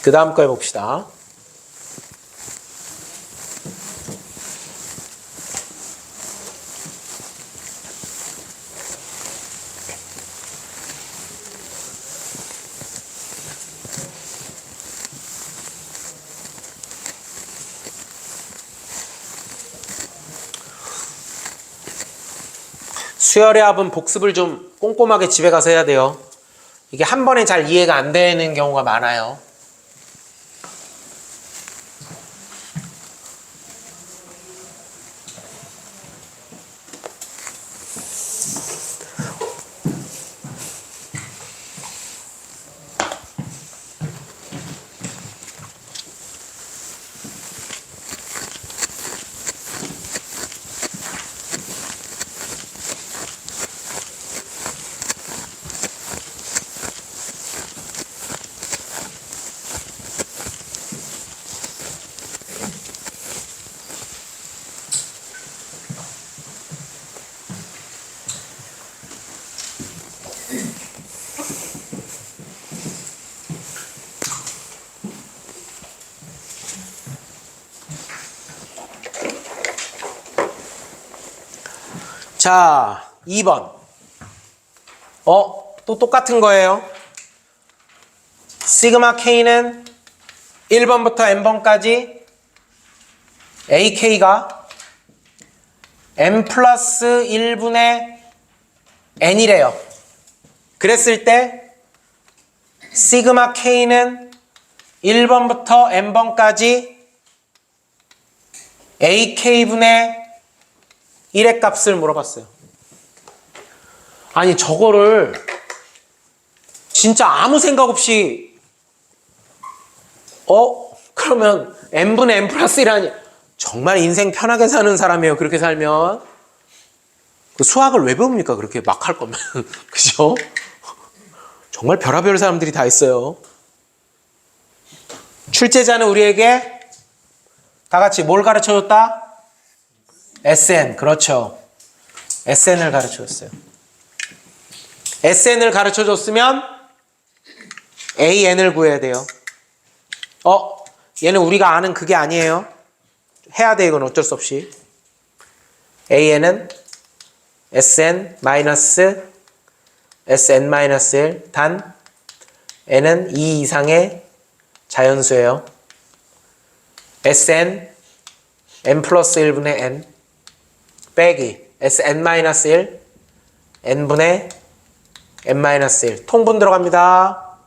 그 다음 거 해봅시다. 수열의 합은 복습을 좀 꼼꼼하게 집에 가서 해야 돼요. 이게 한 번에 잘 이해가 안 되는 경우가 많아요. 자, 2번. 또 똑같은 거예요. 시그마 K는 1번부터 n번까지 AK가 n 플러스 1분의 n이래요. 그랬을 때 시그마 K는 1번부터 n번까지 AK분의 1의 값을 물어봤어요. 아니 저거를 진짜 아무 생각 없이 그러면 n분의 n 플러스 1하니 정말 인생 편하게 사는 사람이에요. 그렇게 살면 그 수학을 왜 배웁니까? 그렇게 막 할 거면 그죠? 정말 별의별 사람들이 다 있어요. 출제자는 우리에게 다 같이 뭘 가르쳐줬다? SN. 그렇죠. SN을 가르쳐줬어요. SN을 가르쳐줬으면 AN을 구해야 돼요. 얘는 우리가 아는 그게 아니에요. 해야 돼. 이건 어쩔 수 없이. AN은 SN 마이너스 SN 마이너스 1 단 N은 2 이상의 자연수예요. SN N 플러스 1분의 N 빼기 SN 마이너스 1 N분의 N 마이너스 1 통분 들어갑니다.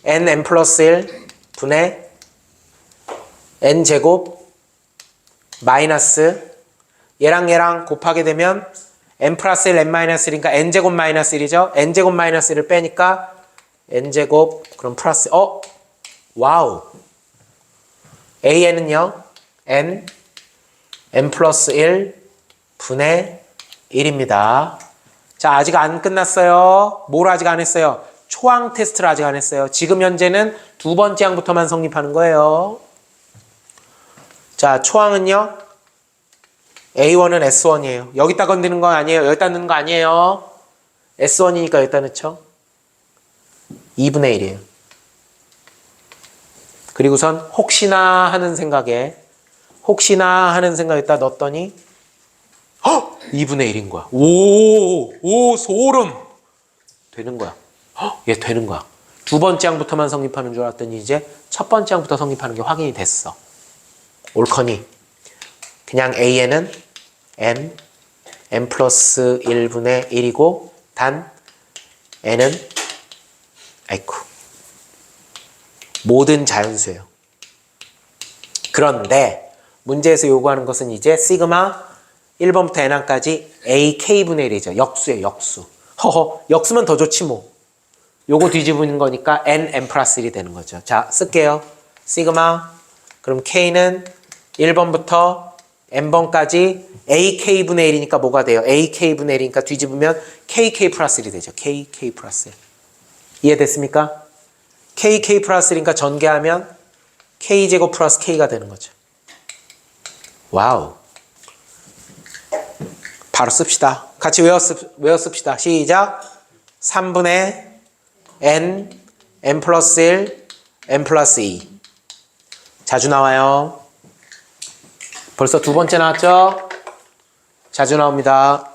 N 플러스 1 분의 N 제곱 마이너스 얘랑 곱하게 되면 N 플러스 1 N 마이너스 1이니까 N 제곱 마이너스 1이죠. N 제곱 마이너스 1을 빼니까 N 제곱 그럼 플러스 와우 AN은요 N 플러스 1 분의 1입니다. 자, 아직 안 끝났어요. 뭘 아직 안 했어요? 초항 테스트를 아직 안 했어요. 지금 현재는 두 번째 항부터만 성립하는 거예요. 자, 초항은요 A1은 S1이에요. 여기다 건드는 거 아니에요. 여기다 넣는 거 아니에요. S1이니까 여기다 넣죠. 2분의 1이에요. 그리고선 혹시나 하는 생각에 여기다 넣었더니 2분의 1인 거야. 오 소름. 되는 거야. 얘 되는 거야. 두 번째 항부터만 성립하는 줄 알았더니 이제 첫 번째 항부터 성립하는 게 확인이 됐어. 옳거니 그냥 AN은 N 플러스 1분의 1이고 단 N은 모든 자연수예요. 그런데 문제에서 요구하는 것은 이제 시그마 1번부터 n까지 AK분의 1이죠. 역수예요. 역수. 역수면 더 좋지 뭐. 요거 뒤집는 거니까 N 플러스 1이 되는 거죠. 자, 쓸게요. 시그마 그럼 K는 1번부터 n번까지 AK분의 1이니까 뭐가 돼요? AK분의 1이니까 뒤집으면 KK 플러스 1이 되죠. KK 플러스 1. 이해됐습니까? KK 플러스 1이니까 전개하면 K제곱 플러스 K가 되는 거죠. 와우. 바로 씁시다. 같이 외웠습시다. 시작. 3분의 N 플러스 1, N 플러스 2. 자주 나와요. 벌써 두 번째 나왔죠? 자주 나옵니다.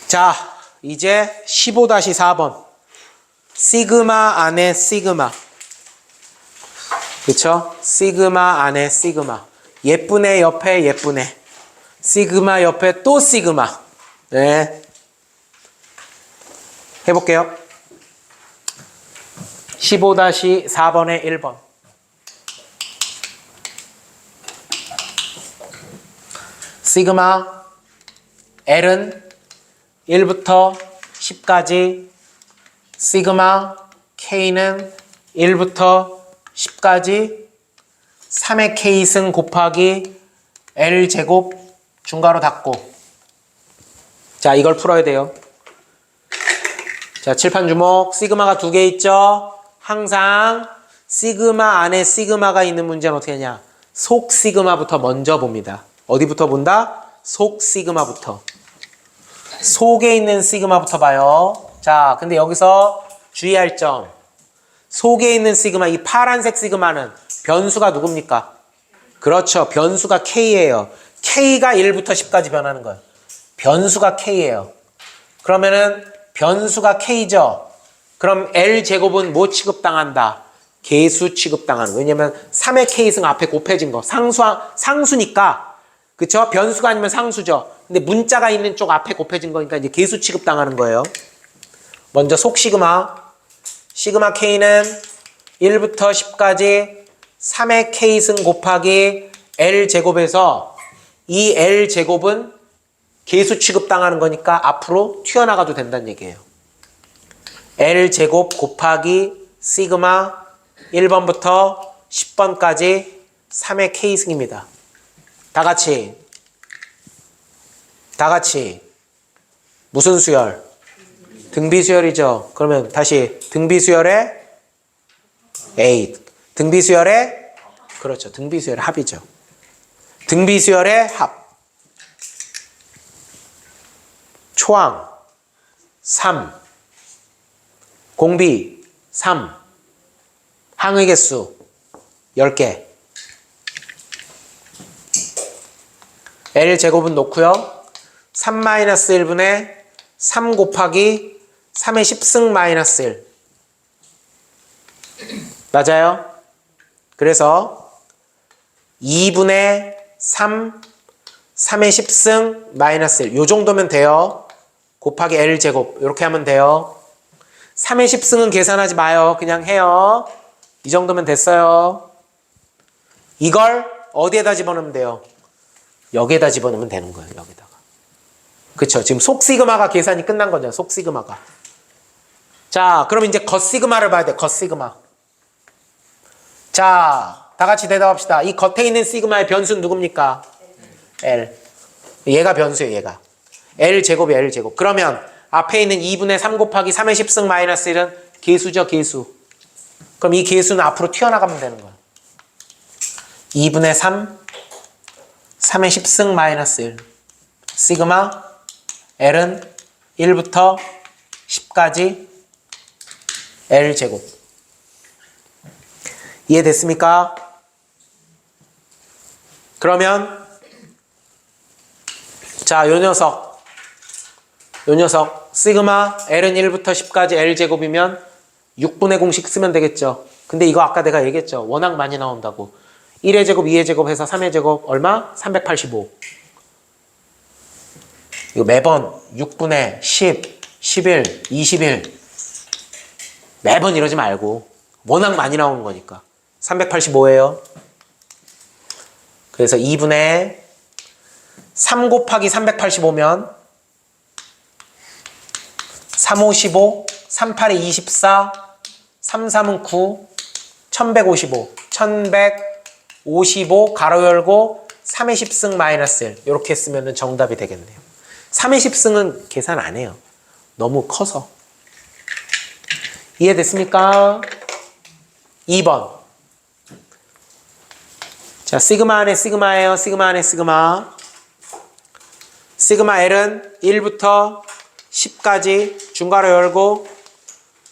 자, 이제 15-4번. 시그마 안에 시그마. 그쵸? 시그마 안에 시그마. 예쁘네 옆에 예쁘네. 시그마 옆에 또 시그마. 네. 해볼게요. 15-4번의 1번. 시그마 L은 1부터 10까지 시그마 K는 1부터 10까지 3의 K승 곱하기 L제곱 중괄호 닫고. 자, 이걸 풀어야 돼요. 자, 칠판 주목. 시그마가 두 개 있죠? 항상 시그마 안에 시그마가 있는 문제는 어떻게 하냐? 속 시그마부터 먼저 봅니다. 어디부터 본다? 속 시그마부터. 속에 있는 시그마부터 봐요. 자, 근데 여기서 주의할 점. 속에 있는 시그마, 이 파란색 시그마는 변수가 누굽니까? 그렇죠. 변수가 K예요. K가 1부터 10까지 변하는 거예요. 변수가 K예요. 그러면은 변수가 K죠. 그럼 L제곱은 뭐 취급당한다? 계수 취급당하는 거예요. 왜냐면 3의 K승 앞에 곱해진 거. 상수니까. 그쵸? 변수가 아니면 상수죠. 근데 문자가 있는 쪽 앞에 곱해진 거니까 이제 계수 취급당하는 거예요. 먼저 속 시그마. 시그마 K는 1부터 10까지 3의 K승 곱하기 L제곱에서 이 L제곱은 계수 취급당하는 거니까 앞으로 튀어나가도 된다는 얘기예요. L제곱 곱하기 시그마 1번부터 10번까지 3의 K승입니다. 다 같이 무슨 수열? 등비수열이죠. 그러면 다시 등비수열의 A, 등비수열의 그렇죠. 등비수열의 합이죠. 등비수열의 합. 초항 3, 공비 3, 항의 개수 10개. L제곱은 놓고요. 3-1분의 3 곱하기 3의 10승 마이너스 1. 맞아요? 그래서 2분의 3, 3의 10승 마이너스 1. 요 정도면 돼요. 곱하기 L제곱. 이렇게 하면 돼요. 3의 10승은 계산하지 마요. 그냥 해요. 이 정도면 됐어요. 이걸 어디에다 집어넣으면 돼요? 여기에다 집어넣으면 되는 거예요. 여기다가. 그쵸? 지금 속 시그마가 계산이 끝난 거잖아요. 속 시그마가. 자, 그럼 이제 겉 시그마를 봐야 돼. 겉 시그마. 자, 다 같이 대답합시다. 이 겉에 있는 시그마의 변수는 누굽니까? L. 얘가 변수예요. 얘가. L제곱이 L제곱. 그러면 앞에 있는 2분의 3 곱하기 3의 10승 마이너스 1은 계수죠. 계수. 그럼 이 계수는 앞으로 튀어나가면 되는 거야. 2분의 3, 3의 10승 마이너스 1. 시그마 L은 1부터 10까지 L제곱. 이해됐습니까? 그러면 자, 요 녀석 시그마 L은 1부터 10까지 L제곱이면 6분의 공식 쓰면 되겠죠. 근데 이거 아까 내가 얘기했죠. 워낙 많이 나온다고. 1의 제곱, 2의 제곱 해서 3의 제곱 얼마? 385. 이거 매번 6분의 10, 11, 21 매번 이러지 말고 워낙 많이 나오는 거니까 385예요. 그래서 2분의 3 곱하기 385면 3, 5, 15, 3, 8에 24, 3, 3은 9, 1155, 1155 가로 열고 3의 10승 마이너스 1 이렇게 쓰면 정답이 되겠네요. 3의 10승은 계산 안 해요. 너무 커서. 이해됐습니까? 2번. 자, 시그마 안에 시그마예요. 시그마 안에 시그마. 시그마 L은 1부터 10까지 중괄호 열고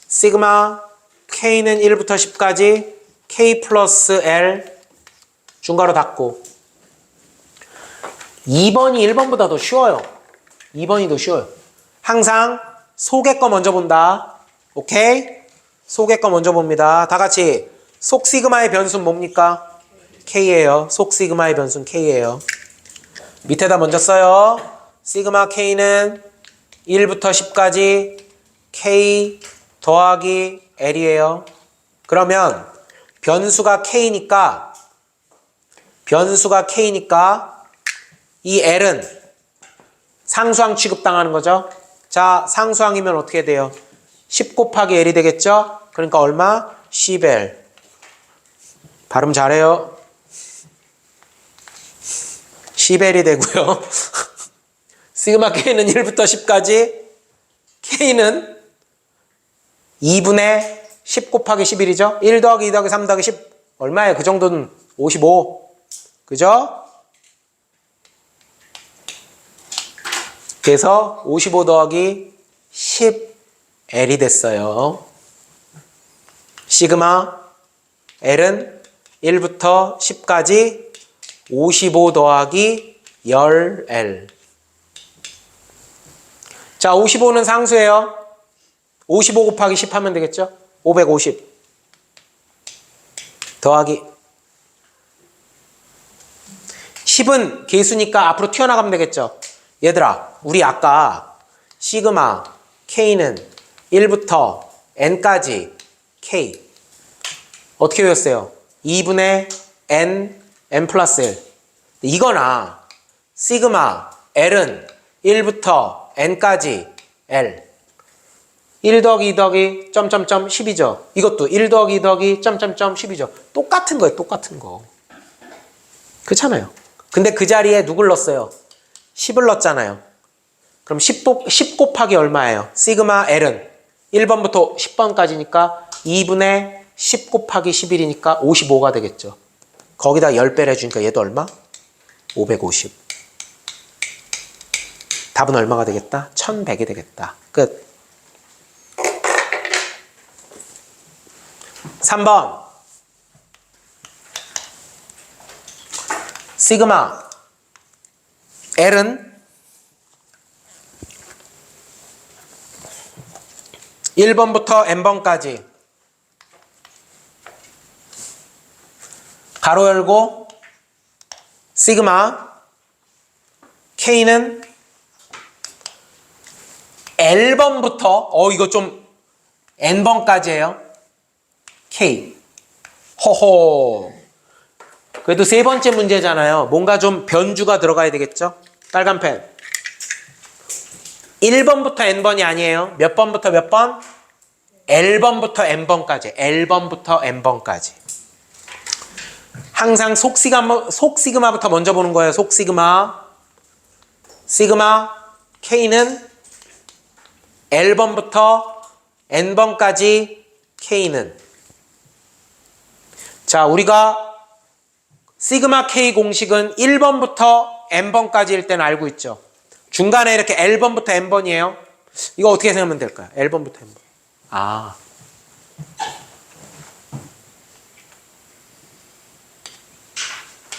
시그마 K는 1부터 10까지 K 플러스 L 중괄호 닫고 2번이 1번보다 더 쉬워요. 2번이 더 쉬워요. 항상 속의 거 먼저 본다. 오케이? 속의 거 먼저 봅니다. 다 같이 속 시그마의 변수는 뭡니까? K예요. 속 시그마의 변수는 K예요. 밑에다 먼저 써요. 시그마 K는 1부터 10까지 K 더하기 L이에요. 그러면 변수가 K니까 이 L은 상수항 취급당하는 거죠. 자, 상수항이면 어떻게 돼요? 10 곱하기 L이 되겠죠? 그러니까 얼마? 10L. 발음 잘해요. 10L이 되고요. 시그마 K는 1부터 10까지 K는 2분의 10 곱하기 11이죠. 1 더하기 2 더하기 3 더하기 10 얼마예요? 그 정도는 55. 그죠? 그래서 55 더하기 10L이 됐어요. 시그마 L은 1부터 10까지 55 더하기 열 L. 자, 55는 상수예요. 55 곱하기 10 하면 되겠죠? 550 더하기 10은 계수니까 앞으로 튀어나가면 되겠죠? 얘들아, 우리 아까 시그마 K는 1부터 N까지 K 어떻게 외웠어요? 2분의 N, N 플러스 1. 이거나 시그마 L은 1부터 N까지 L 1 더하기 2 더하기 점점점 10이죠. 이것도 1 더하기 2 더하기 점점점 10이죠. 똑같은 거예요. 똑같은 거. 그렇잖아요. 근데 그 자리에 누굴 넣었어요? 10을 넣었잖아요. 그럼 10 곱하기 얼마예요? 시그마 L은 1번부터 10번까지니까 2분의 10 곱하기 11이니까 55가 되겠죠. 거기다 10배를 해주니까 얘도 얼마? 550. 답은 얼마가 되겠다? 1100이 되겠다. 끝. 3번. 시그마 L은 1번부터 n번까지 가로 열고 시그마 K는 L번부터 이거 좀 n번까지예요. K. 호호. 그래도 세 번째 문제잖아요. 뭔가 좀 변주가 들어가야 되겠죠? 빨간 펜. 1번부터 n번이 아니에요. 몇 번부터 몇 번? L번부터 n번까지. L번부터 n번까지. 항상 속시그마부터 먼저 보는 거예요. 속시그마. 시그마 K는 L번부터 n번까지 K는. 자, 우리가 시그마 K 공식은 1번부터 n번까지일 때는 알고 있죠. 중간에 이렇게 L번부터 n번이에요. 이거 어떻게 생각하면 될까요? L번부터 n번.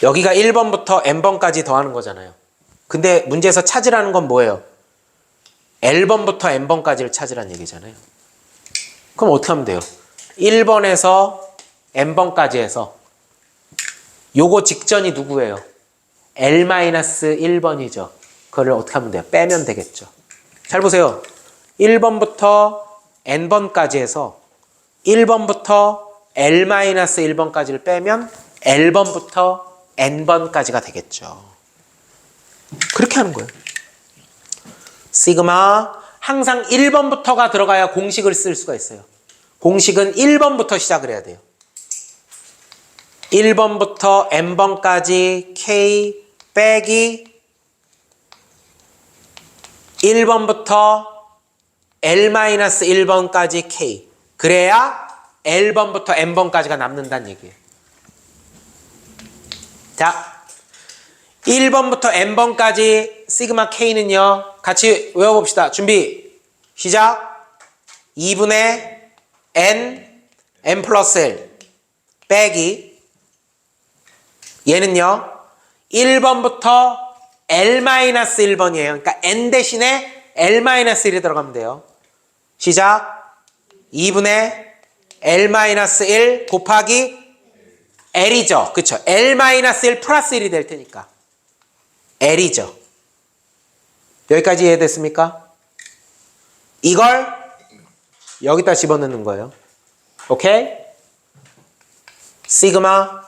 여기가 1번부터 n번까지 더하는 거잖아요. 근데 문제에서 찾으라는 건 뭐예요? L번부터 n번까지를 찾으라는 얘기잖아요. 그럼 어떻게 하면 돼요? 1번에서 n번까지 해서 요거 직전이 누구예요? L-1번이죠. 그걸 어떻게 하면 돼요? 빼면 되겠죠. 잘 보세요. 1번부터 n번까지 해서 1번부터 L-1번까지를 빼면 L번부터 n번까지가 되겠죠. 그렇게 하는 거예요. 시그마 항상 1번부터가 들어가야 공식을 쓸 수가 있어요. 공식은 1번부터 시작을 해야 돼요. 1번부터 n번까지 K 빼기 1번부터 L-1번까지 K. 그래야 L번부터 n번까지가 남는다는 얘기예요. 자, 1번부터 n번까지 시그마 K는요. 같이 외워봅시다. 준비 시작. 2분의 N 플러스 1 빼기 얘는요 1번부터 L-1번이에요. 그러니까 N 대신에 L-1이 들어가면 돼요. 시작. 2분의 L-1 곱하기 L이죠. 그쵸? L-1 플러스 1이 될 테니까 L이죠. 여기까지 이해됐습니까? 이걸 여기다 집어넣는 거예요. 오케이? 시그마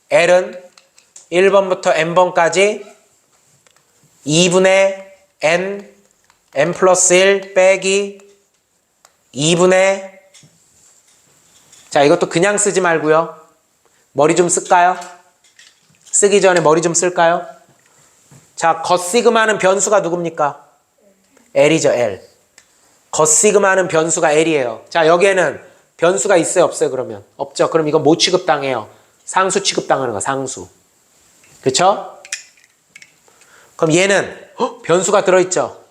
L은 1번부터 n번까지 2분의 N 플러스 1 빼기 2분의 자, 이것도 그냥 쓰지 말고요. 머리 좀 쓸까요? 쓰기 전에 머리 좀 쓸까요? 자, 겉시그마는 변수가 누굽니까? L이죠, L. 겉시그마는 변수가 L이에요. 자, 여기에는 변수가 있어요, 없어요, 그러면? 없죠. 그럼 이거 뭐 취급당해요? 상수 취급당하는 거, 상수. 그쵸? 그럼 얘는 변수가 들어있죠?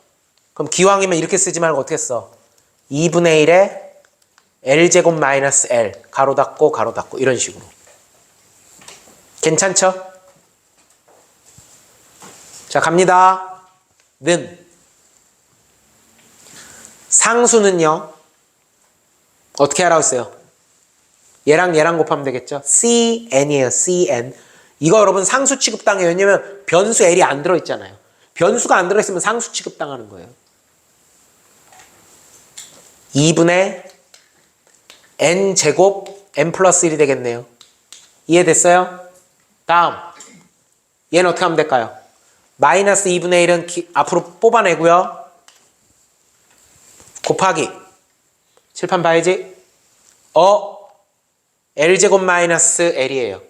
그럼 기왕이면 이렇게 쓰지 말고 어떻게 써? 2분의 1에 L제곱 마이너스 L 가로 닫고 이런 식으로. 괜찮죠? 자, 갑니다. 는. 상수는요. 어떻게 하라고 했어요? 얘랑 곱하면 되겠죠? CN이에요. CN. 이거 여러분 상수 취급당해요. 왜냐면 변수 L이 안 들어있잖아요. 변수가 안 들어있으면 상수 취급당하는 거예요. 2분의 n제곱 n 플러스 1이 되겠네요. 이해됐어요? 다음. 얘는 어떻게 하면 될까요? 마이너스 2분의 1은 앞으로 뽑아내고요. 곱하기. 칠판 봐야지. L제곱 마이너스 L이에요.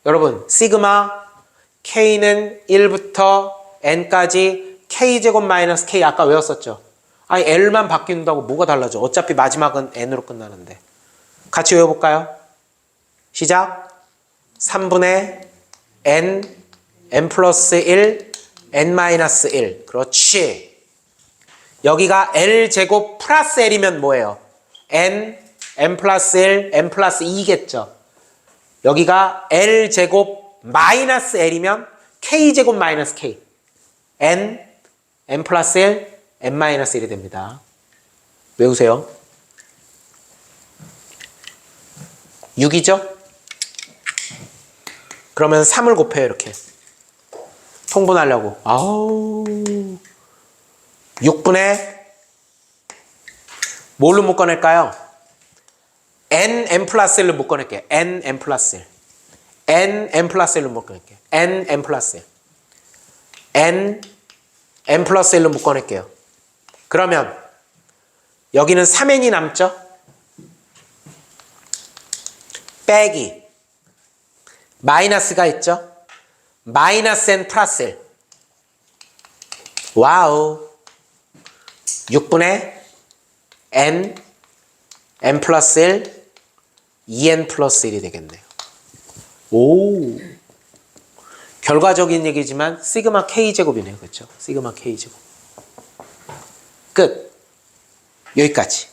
여러분, 시그마 K는 1부터 N까지 K제곱 마이너스 K 아까 외웠었죠? 아니, L만 바뀐다고 뭐가 달라져? 어차피 마지막은 N으로 끝나는데. 같이 외워볼까요? 시작. 3분의 N, N 플러스 1, N 마이너스 1. 그렇지. 여기가 L제곱 플러스 L이면 뭐예요? N, N 플러스 1, N 플러스 2겠죠. 여기가 L제곱 마이너스 L이면 K제곱 마이너스 K. N, N 플러스 1, N 마이너스 1이 됩니다. 외우세요. 6이죠? 그러면 3을 곱해요, 이렇게. 통분하려고. 아우. 6분의 뭘로 묶어낼까요? N, N 플러스 1로 묶어낼게요. N, N 플러스 1. N, N 플러스 1로 묶어낼게요. N, N 플러스 1. N, N 플러스 1로 묶어낼게요. 그러면 여기는 3N이 남죠? 빼기. 마이너스가 있죠? 마이너스 N 플러스 1. 와우. 6분의 N, N 플러스 1, 2N 플러스 1이 되겠네요. 오. 결과적인 얘기지만 시그마 K제곱이네요. 그렇죠? 시그마 K제곱. 끝. 여기까지.